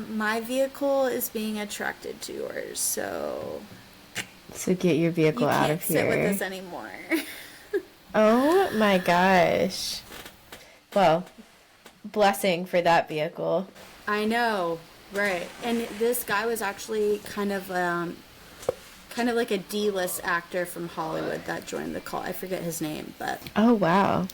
my vehicle is being attracted to yours, so get your vehicle out of here. You can't sit with us anymore. Oh my gosh. Well, blessing for that vehicle. I know, right? And this guy was actually kind of like a D-list actor from Hollywood that joined the cult. I forget his name, but oh wow.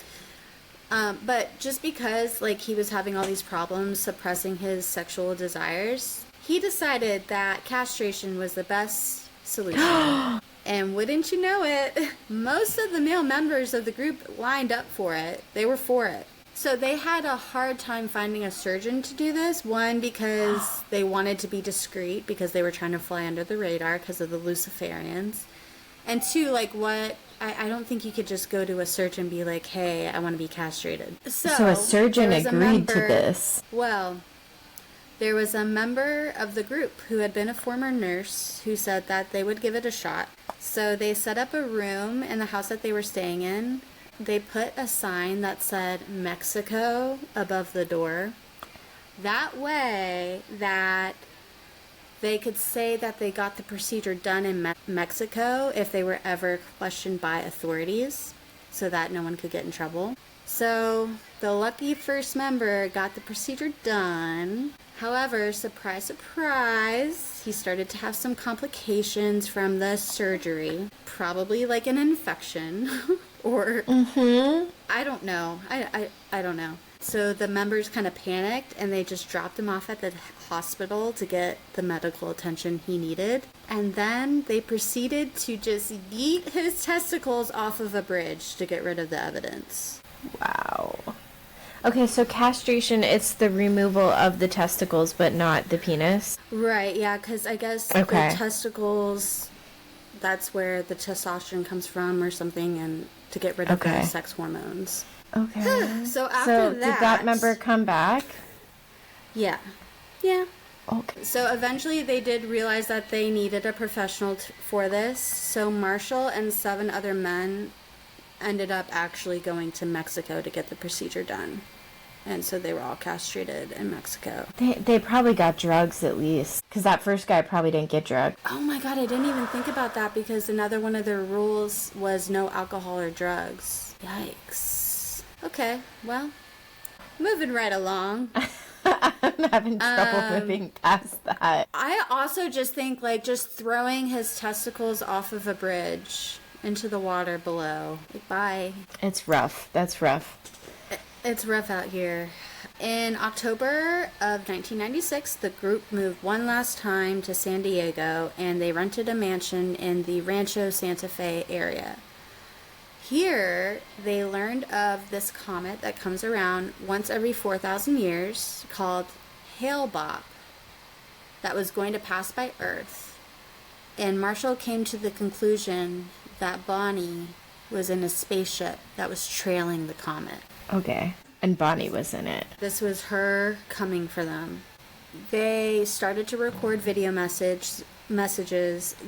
But just because like he was having all these problems suppressing his sexual desires, he decided that castration was the best solution. And wouldn't you know it, most of the male members of the group lined up for it. They were for it. So they had a hard time finding a surgeon to do this. One, because they wanted to be discreet because they were trying to fly under the radar because of the Luciferians. And two, like I don't think you could just go to a surgeon and be like, hey, I want to be castrated. So a surgeon agreed to this. Well, there was a member of the group who had been a former nurse who said that they would give it a shot. So they set up a room in the house that they were staying in. They put a sign that said Mexico above the door. That way that they could say that they got the procedure done in Mexico if they were ever questioned by authorities, so that no one could get in trouble. So the lucky first member got the procedure done. However, surprise, surprise, he started to have some complications from the surgery. Probably like an infection or I don't know. I don't know. So the members kind of panicked and they just dropped him off at the hospital to get the medical attention he needed. And then they proceeded to just yeet his testicles off of a bridge to get rid of the evidence. Wow. Okay, so castration, it's the removal of the testicles, but not the penis? Right, yeah, because I guess the testicles, that's where the testosterone comes from or something, and to get rid of the sex hormones. Okay. So after did that member come back? Yeah. Yeah. Okay. So eventually they did realize that they needed a professional for this. So Marshall and 7 other men ended up actually going to Mexico to get the procedure done. And so they were all castrated in Mexico. They probably got drugs at least, because that first guy probably didn't get drugs. Oh my god, I didn't even think about that, because another one of their rules was no alcohol or drugs. Yikes. Okay, well, moving right along. I'm having trouble moving past that. I also just think, like, just throwing his testicles off of a bridge into the water below. Like, bye. It's rough. That's rough. It's rough out here. In October of 1996, the group moved one last time to San Diego, and they rented a mansion in the Rancho Santa Fe area. Here, they learned of this comet that comes around once every 4,000 years called Hale-Bopp that was going to pass by Earth. And Marshall came to the conclusion that Bonnie was in a spaceship that was trailing the comet. Okay. And Bonnie was in it. This was her coming for them. They started to record video messages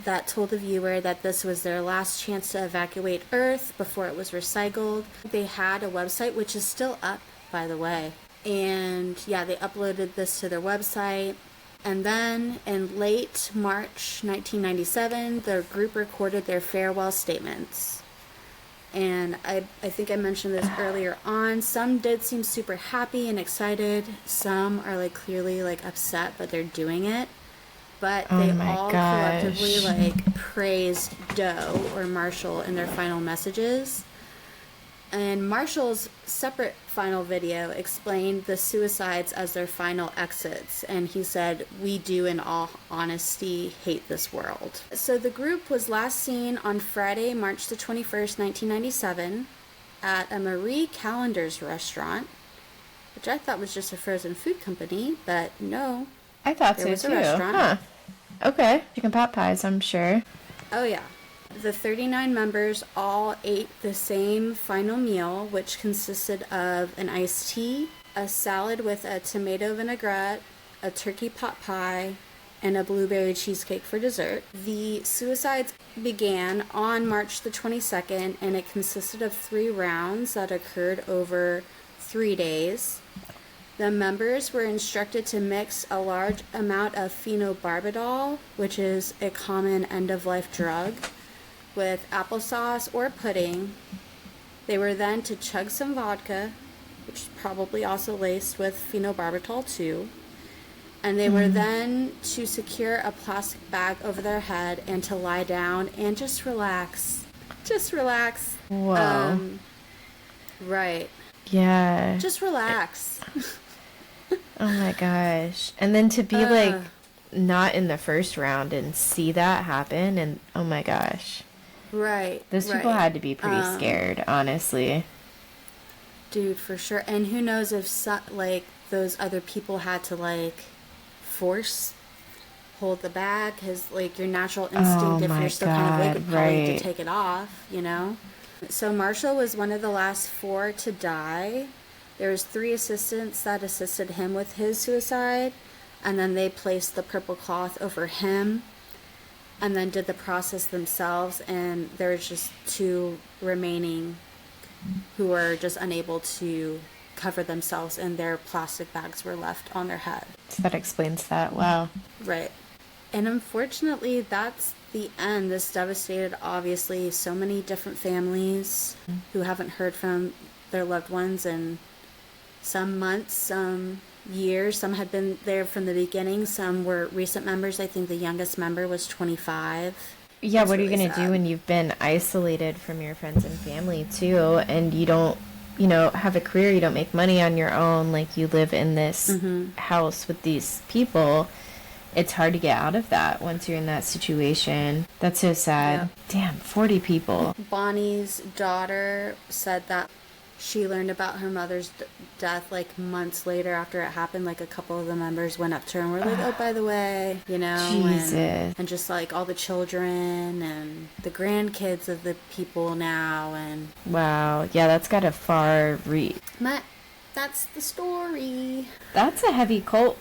that told the viewer that this was their last chance to evacuate Earth before it was recycled. They had a website, which is still up, by the way. And yeah, they uploaded this to their website. And then in late March 1997, the group recorded their farewell statements. And I think I mentioned this earlier on. Some did seem super happy and excited. Some are like clearly like upset, but they're doing it. But they all collectively like praised Doe or Marshall in their final messages. And Marshall's separate final video explained the suicides as their final exits. And he said, "We do in all honesty hate this world." So the group was last seen on Friday, March the 21st, 1997 at a Marie Callender's restaurant, which I thought was just a frozen food company, but no. I thought so too. A restaurant. Huh. Okay. Chicken pot pies, I'm sure. Oh yeah. The 39 members all ate the same final meal, which consisted of an iced tea, a salad with a tomato vinaigrette, a turkey pot pie, and a blueberry cheesecake for dessert. The suicides began on March the 22nd, and it consisted of 3 rounds that occurred over 3 days. The members were instructed to mix a large amount of phenobarbital, which is a common end-of-life drug, with applesauce or pudding. They were then to chug some vodka, which is probably also laced with phenobarbital too. And they were then to secure a plastic bag over their head and to lie down and just relax. Just relax. Whoa. Right. Yeah. Just relax. Oh my gosh. And then to be like not in the first round and see that happen, and oh my gosh. Right. Those people had to be pretty scared, honestly. Dude, for sure. And who knows if like those other people had to like hold the bag, because like your natural instinct, if you're still kind of awake, would probably to take it off, you know. So Marshall was one of the last 4 to die. There was 3 assistants that assisted him with his suicide, and then they placed the purple cloth over him and then did the process themselves, and there was just 2 remaining who were just unable to cover themselves, and their plastic bags were left on their head. So that explains that. Wow. Right. And unfortunately, that's the end. This devastated, obviously, so many different families who haven't heard from their loved ones, and some months, some years. Some had been there from the beginning. Some were recent members. I think the youngest member was 25. Yeah, what are you really going to do sad. when you've been isolated from your friends and family too, and you don't, have a career, you don't make money on your own, like you live in this house with these people. It's hard to get out of that once you're in that situation. That's so sad. Yeah. Damn, 40 people. Bonnie's daughter said that she learned about her mother's death like months later after it happened. Like a couple of the members went up to her and were like, oh, by the way, Jesus. and just like all the children and the grandkids of the people now. And Wow. Yeah, that's got a far reach. but that's the story. That's a heavy cult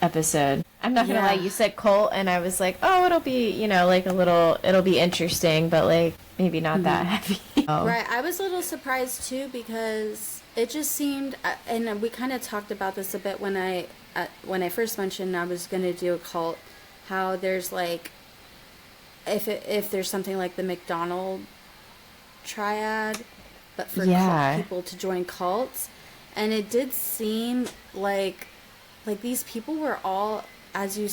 episode. I'm not gonna Yeah. lie, you said cult and I was like, oh, it'll be, like it'll be interesting, but like maybe not that heavy. Oh. Right. I was a little surprised too because it just seemed, and we kind of talked about this a bit when I first mentioned I was going to do a cult, how there's like, if there's something like the McDonald triad, but for people to join cults, and it did seem like these people were all, as you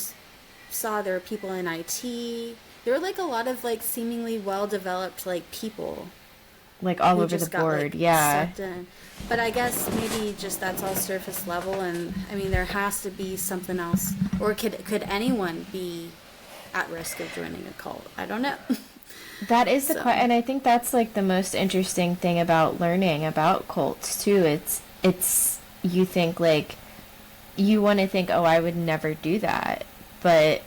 saw, there were people in IT. There were like a lot of like seemingly well-developed like people, like all over the board, sucked in. But I guess maybe just that's all surface level, and I mean there has to be something else. Or could anyone be at risk of joining a cult? I don't know. That is the question, and I think that's like the most interesting thing about learning about cults too. It's you think like you want to think, oh, I would never do that, but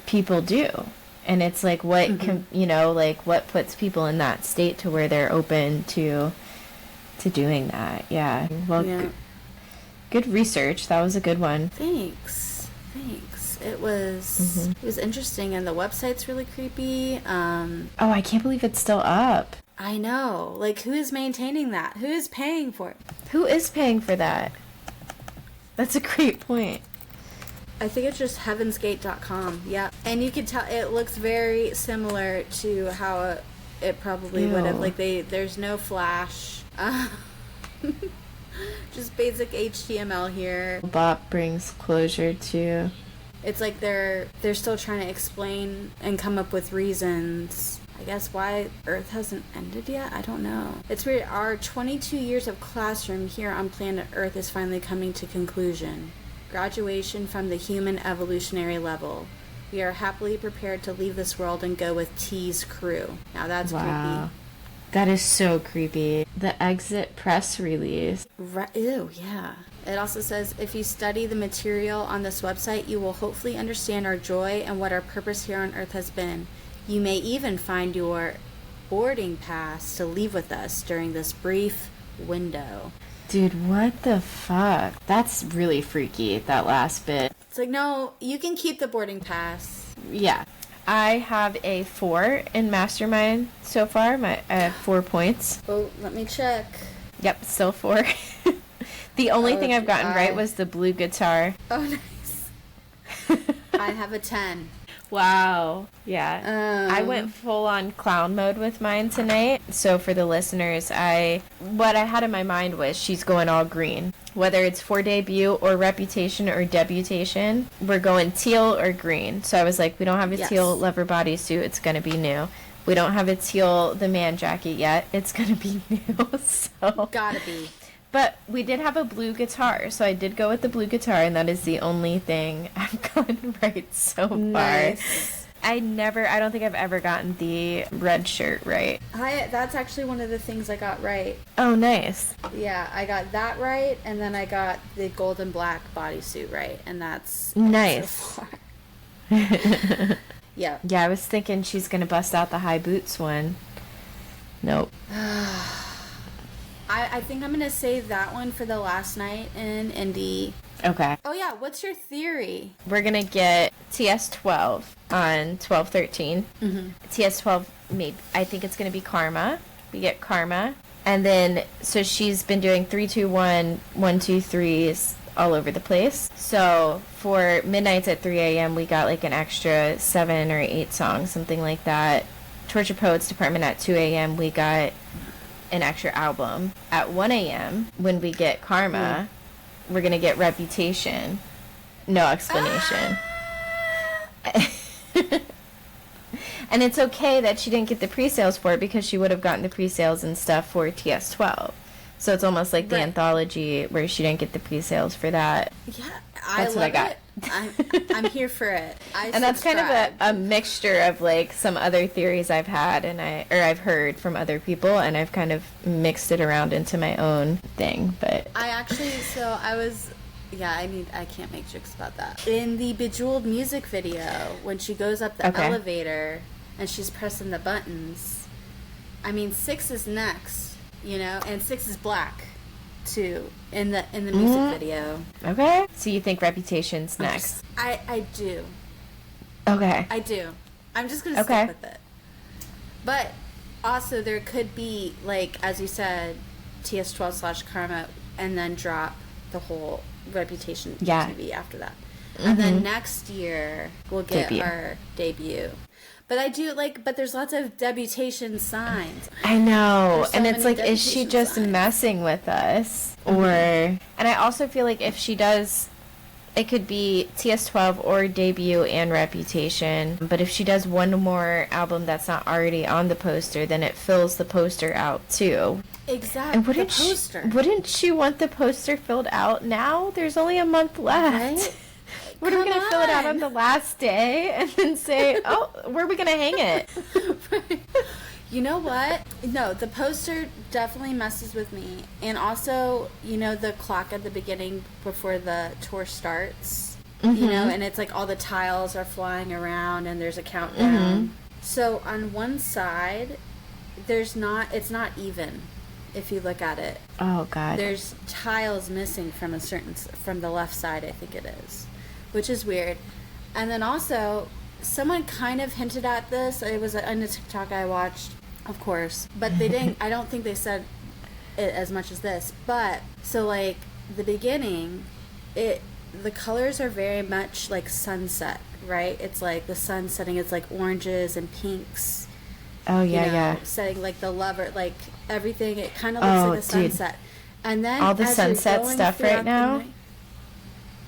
people do. And it's like what what puts people in that state to where they're open to doing that. Yeah. Well, good research. That was a good one. Thanks. It was interesting, and the website's really creepy. Oh, I can't believe it's still up. I know. Like, who is maintaining that? Who is paying for it? Who is paying for that? That's a great point. I think it's just heavensgate.com. Yeah. And you can tell it looks very similar to how it probably would have. Like, there's no Flash. Just basic HTML here. Bop brings closure to... It's like they're still trying to explain and come up with reasons, I guess, why Earth hasn't ended yet. I don't know. It's weird. Our 22 years of classroom here on planet Earth is finally coming to conclusion. Graduation from the human evolutionary level. We are happily prepared to leave this world and go with T's crew. Now that's creepy. That is so creepy. The exit press release. Right, ew, yeah. It also says, if you study the material on this website, you will hopefully understand our joy and what our purpose here on Earth has been. You may even find your boarding pass to leave with us during this brief window. Dude, what the fuck? That's really freaky, that last bit. It's like, no, you can keep the boarding pass. Yeah. I have a 4 in Mastermind so far. I have 4 points. Oh, let me check. Yep, still 4. The only thing I've gotten right was the blue guitar. Oh, nice. I have a 10. Wow. Yeah. I went full on clown mode with mine tonight. So for the listeners, what I had in my mind was she's going all green. Whether it's for debut or reputation or debutation, we're going teal or green. So I was like, we don't have a teal leather bodysuit. It's going to be new. We don't have a teal the man jacket yet. It's going to be new. So gotta be. But we did have a blue guitar, so I did go with the blue guitar, and that is the only thing I've gotten right so far. Nice. I don't think I've ever gotten the red shirt right. That's actually one of the things I got right. Oh, nice. Yeah, I got that right, and then I got the gold and black bodysuit right, and that's nice. So far. Yeah. Yeah, I was thinking she's going to bust out the high boots one. Nope. I think I'm going to save that one for the last night in Indy. Okay. Oh, yeah. What's your theory? We're going to get TS12 on 12/13. Mm-hmm. TS12, maybe. I think it's going to be Karma. We get Karma. And then, so she's been doing 3-2-1, 1-2-3s all over the place. So for Midnights at 3 a.m., we got like an extra 7 or 8 songs, something like that. Torture Poets Department at 2 a.m., we got an extra album. At 1 a.m., when we get Karma, we're going to get Reputation. No explanation. And it's okay that she didn't get the pre-sales for it because she would have gotten the pre-sales and stuff for TS12. So it's almost like the anthology where she didn't get the pre-sales for that. Yeah, That's what I got. I'm here for it. And that's kind of a mixture of like some other theories I've had I've heard from other people, and I've kind of mixed it around into my own thing. But I can't make jokes about that. In the Bejeweled music video, when she goes up the elevator and she's pressing the buttons, I mean, 6 is next, you know, and 6 is black too in the music video. Okay. So you think Reputation's next? I do. Okay. I do. I'm just gonna stick with it. But also there could be, like, as you said, TS12/Karma, and then drop the whole Reputation TV after that. And then next year we'll get our debut. But I do but there's lots of debutation signs. I know. And it's like, is she just messing with us? Or, and I also feel like if she does, it could be TS12 or debut and Reputation. But if she does one more album that's not already on the poster, then it fills the poster out too. Exactly. And wouldn't she want the poster filled out now? There's only a month left. Right? What are we going to fill it out on the last day and then say, oh, where are we going to hang it? Right. You know what? No, the poster definitely messes with me. And also, you know, the clock at the beginning before the tour starts, you know, and it's like all the tiles are flying around and there's a countdown. So on one side, it's not even. If you look at it. Oh, God. There's tiles missing from the left side, I think it is. Which is weird. And then also, someone kind of hinted at this. It was on a TikTok I watched, of course. But they didn't, I don't think they said it as much as this. But, so like, the beginning, the colors are very much like sunset, right? It's like the sun setting, it's like oranges and pinks. Oh, yeah, you know, yeah. Setting like the lover, like everything, it kind of looks like a sunset. And then all the sunset stuff right now.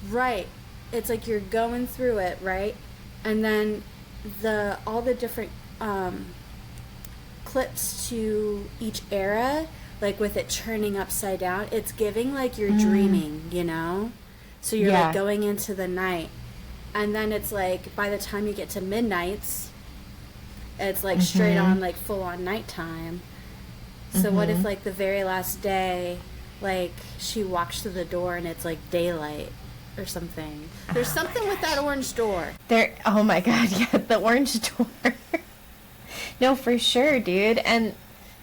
Right. It's like you're going through it, right? And then all the different clips to each era, like with it turning upside down, it's giving like you're dreaming, you know? So you're like going into the night. And then it's like by the time you get to Midnights, it's like straight on, like full on nighttime. So what if like the very last day, like she walks through the door and it's like daylight or something? There's something with that orange door. Oh my God, yeah, the orange door. No, for sure, dude. And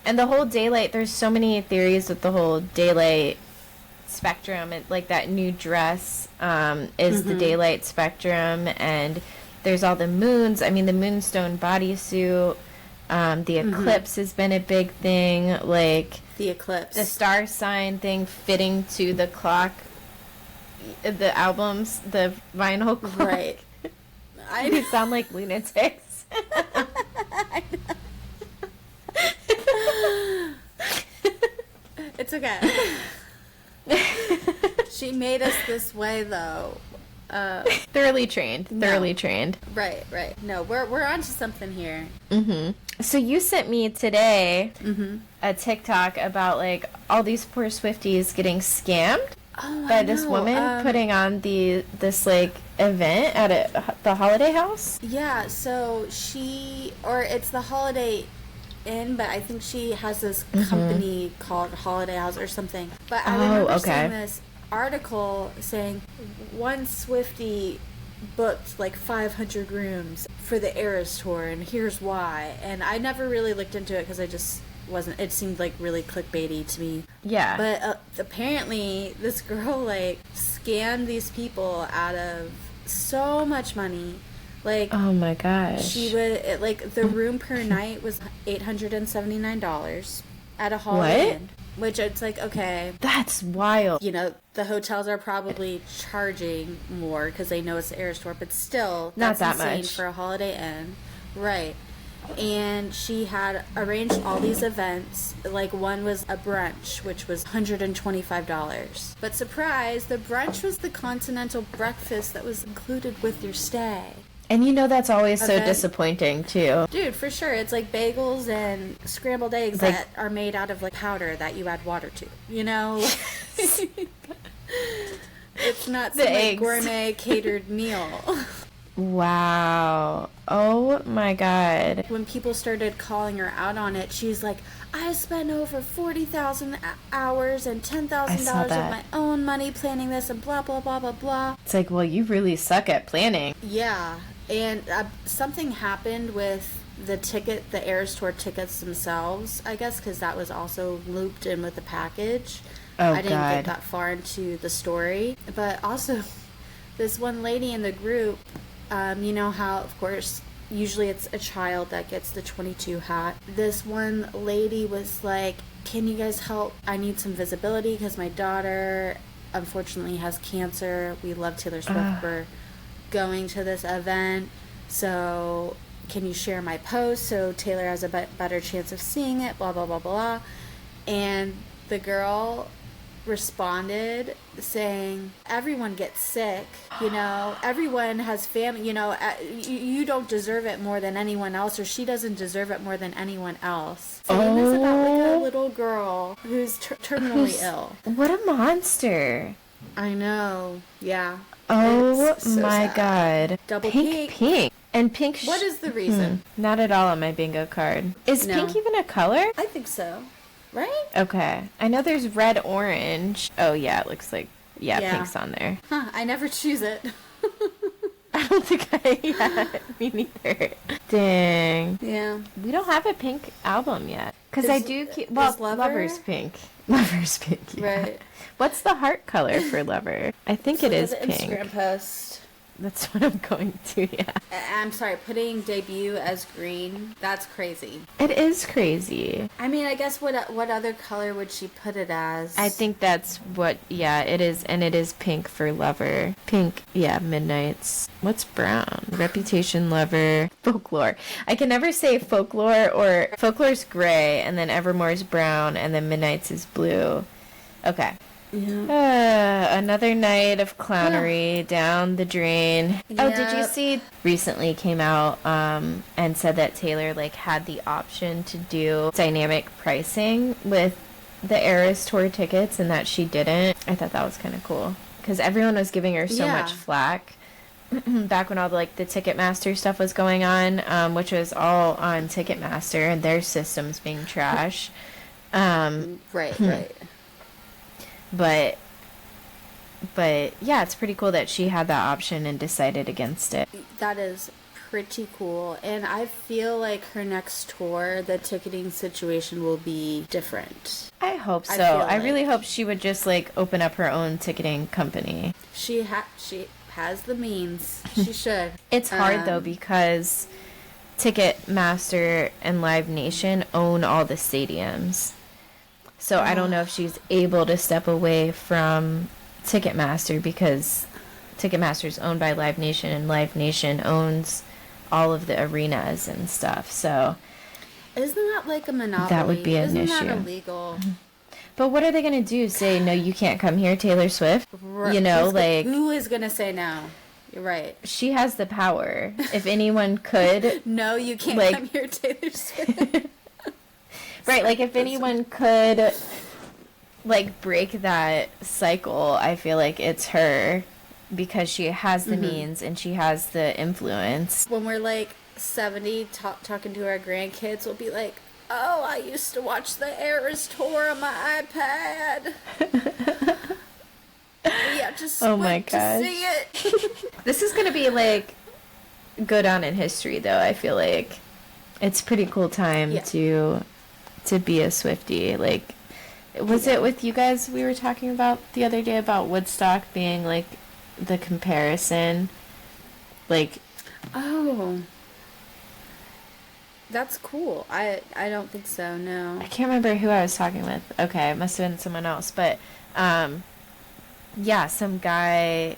the whole daylight, there's so many theories with the whole daylight spectrum. Like that new dress is the daylight spectrum, and there's all the moons. I mean, the moonstone bodysuit. The eclipse has been a big thing. Like the eclipse, the star sign thing fitting to the clock, the albums, the vinyl clock. Right. We sound like lunatics. It's okay. She made us this way, though. Thoroughly trained. Right. No, we're onto something here. So you sent me today a TikTok about like all these poor Swifties getting scammed by this woman putting on this like event at the Holiday House. Yeah, so it's the Holiday Inn, but I think she has this company called Holiday House or something. But I remember seeing this article saying one Swiftie booked like 500 rooms for the Eras tour, and here's why. And I never really looked into it because I just wasn't. It seemed like really clickbaity to me. Yeah. But apparently, this girl like scammed these people out of so much money. Like, oh my gosh. She would like the room per night was $879 at a Holiday Inn. Which it's like, okay. That's wild. You know, the hotels are probably charging more because they know it's the Eras tour, but still, not that's that insane much for a Holiday Inn. Right. and she had arranged all these events. Like, one was a brunch, which was $125. But surprise, the brunch was the continental breakfast that was included with your stay. And you know that's always so disappointing, too. Dude, for sure. It's like bagels and scrambled eggs that are made out of, like, powder that you add water to. You know? It's not some like, gourmet catered meal. Wow. Oh my God. When people started calling her out on it, she's like, I spent over 40,000 hours and $10,000 of my own money planning this and blah, blah, blah, blah, blah. It's like, well, you really suck at planning. Yeah. And something happened with the Eras Tour tickets themselves, I guess, because that was also looped in with the package. Oh, I didn't God. get that far into the story. But also, this one lady in the group, you know how, of course, usually it's a child that gets the 22 hat. This one lady was like, can you guys help? I need some visibility because my daughter, unfortunately, has cancer. We love Taylor Swift. We're going to this event. So can you share my post so Taylor has a better chance of seeing it? Blah, blah, blah, blah. And the girl responded saying, everyone gets sick, you know, everyone has family, you know, you don't deserve it more than anyone else, or she doesn't deserve it more than anyone else. Saying this about like a little girl who's terminally ill. What a monster. I know. Yeah. Oh so my sad. God. Double pink. And pink. What is the reason? Not at all on my bingo card. Is pink even a color? I think so. Right? Okay. I know there's red, orange. Oh, yeah, it looks like, pink's on there. Huh, I never choose it. I don't think me neither. Dang. Yeah. We don't have a pink album yet. Because I do keep, Lover's pink. Lover's pink, yeah. Right. What's the heart color for Lover? I think it is pink. Instagram post. That's what I'm going to, yeah. I'm sorry, putting debut as green, that's crazy. It is crazy. I mean, I guess what other color would she put it as? I think that's what, it is, and it is pink for Lover. Pink, Midnight's. What's brown? Reputation, Lover, Folklore. I can never say Folklore, or Folklore's gray, and then Evermore's brown, and then Midnight's is blue. Okay. Yeah. Another night of clownery down the drain. Yep. Oh, did you see recently came out and said that Taylor had the option to do dynamic pricing with the Eras Tour tickets and that she didn't? I thought that was kind of cool because everyone was giving her so much flack back when all the Ticketmaster stuff was going on, which was all on Ticketmaster and their systems being trash. Right. But yeah, it's pretty cool that she had that option and decided against it. That is pretty cool. And I feel like her next tour, the ticketing situation will be different. I hope so. I really hope she would just open up her own ticketing company. She has the means. She should. It's hard though because Ticketmaster and Live Nation own all the stadiums. So I don't know if she's able to step away from Ticketmaster because Ticketmaster is owned by Live Nation and Live Nation owns all of the arenas and stuff. So isn't that like a monopoly? That would be an issue. Isn't that illegal? But what are they going to do? Say, no, you can't come here, Taylor Swift? You know, who is going to say no? You're right. She has the power. If anyone could. No, you can't come here, Taylor Swift. Right, if anyone could, break that cycle, I feel like it's her, because she has the means and she has the influence. When we're, 70, talking to our grandkids, we'll be like, oh, I used to watch the Eras Tour on my iPad. Yeah, just went to see it. This is going to be, go down in history, though, I feel like. It's a pretty cool time to be a Swiftie. Was it with you guys we were talking about the other day about Woodstock being the comparison? Oh, that's cool. I don't think so, no. I can't remember who I was talking with. Okay, it must have been someone else, but some guy.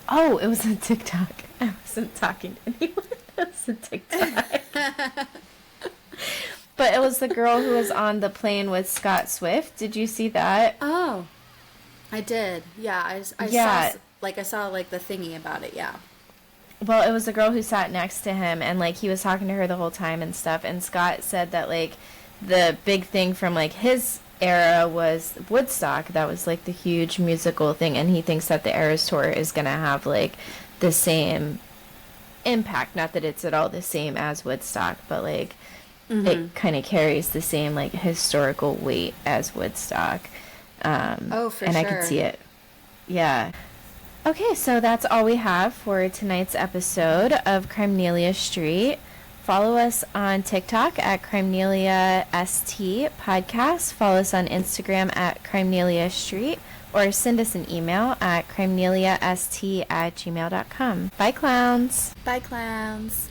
Oh, it was on TikTok. I wasn't talking to anyone. It was on TikTok. But it was the girl who was on the plane with Scott Swift. Did you see that? Oh, I did. Yeah, Yeah. I saw like the thingy about it. Yeah. Well, it was the girl who sat next to him, and like he was talking to her the whole time and stuff. And Scott said that like the big thing from like his era was Woodstock. That was like the huge musical thing, and he thinks that the Eras Tour is gonna have like the same impact. Not that it's at all the same as Woodstock, but like it kind of carries the same like historical weight as Woodstock. Oh, for and sure. I could see it. Yeah. Okay, so that's all we have for tonight's episode of Crimenelia Street. Follow us on TikTok at Crimenelia ST Podcast. Follow us on Instagram at Crimenelia Street, or send us an email at crimeneliast@gmail.com. Bye, clowns. Bye, clowns.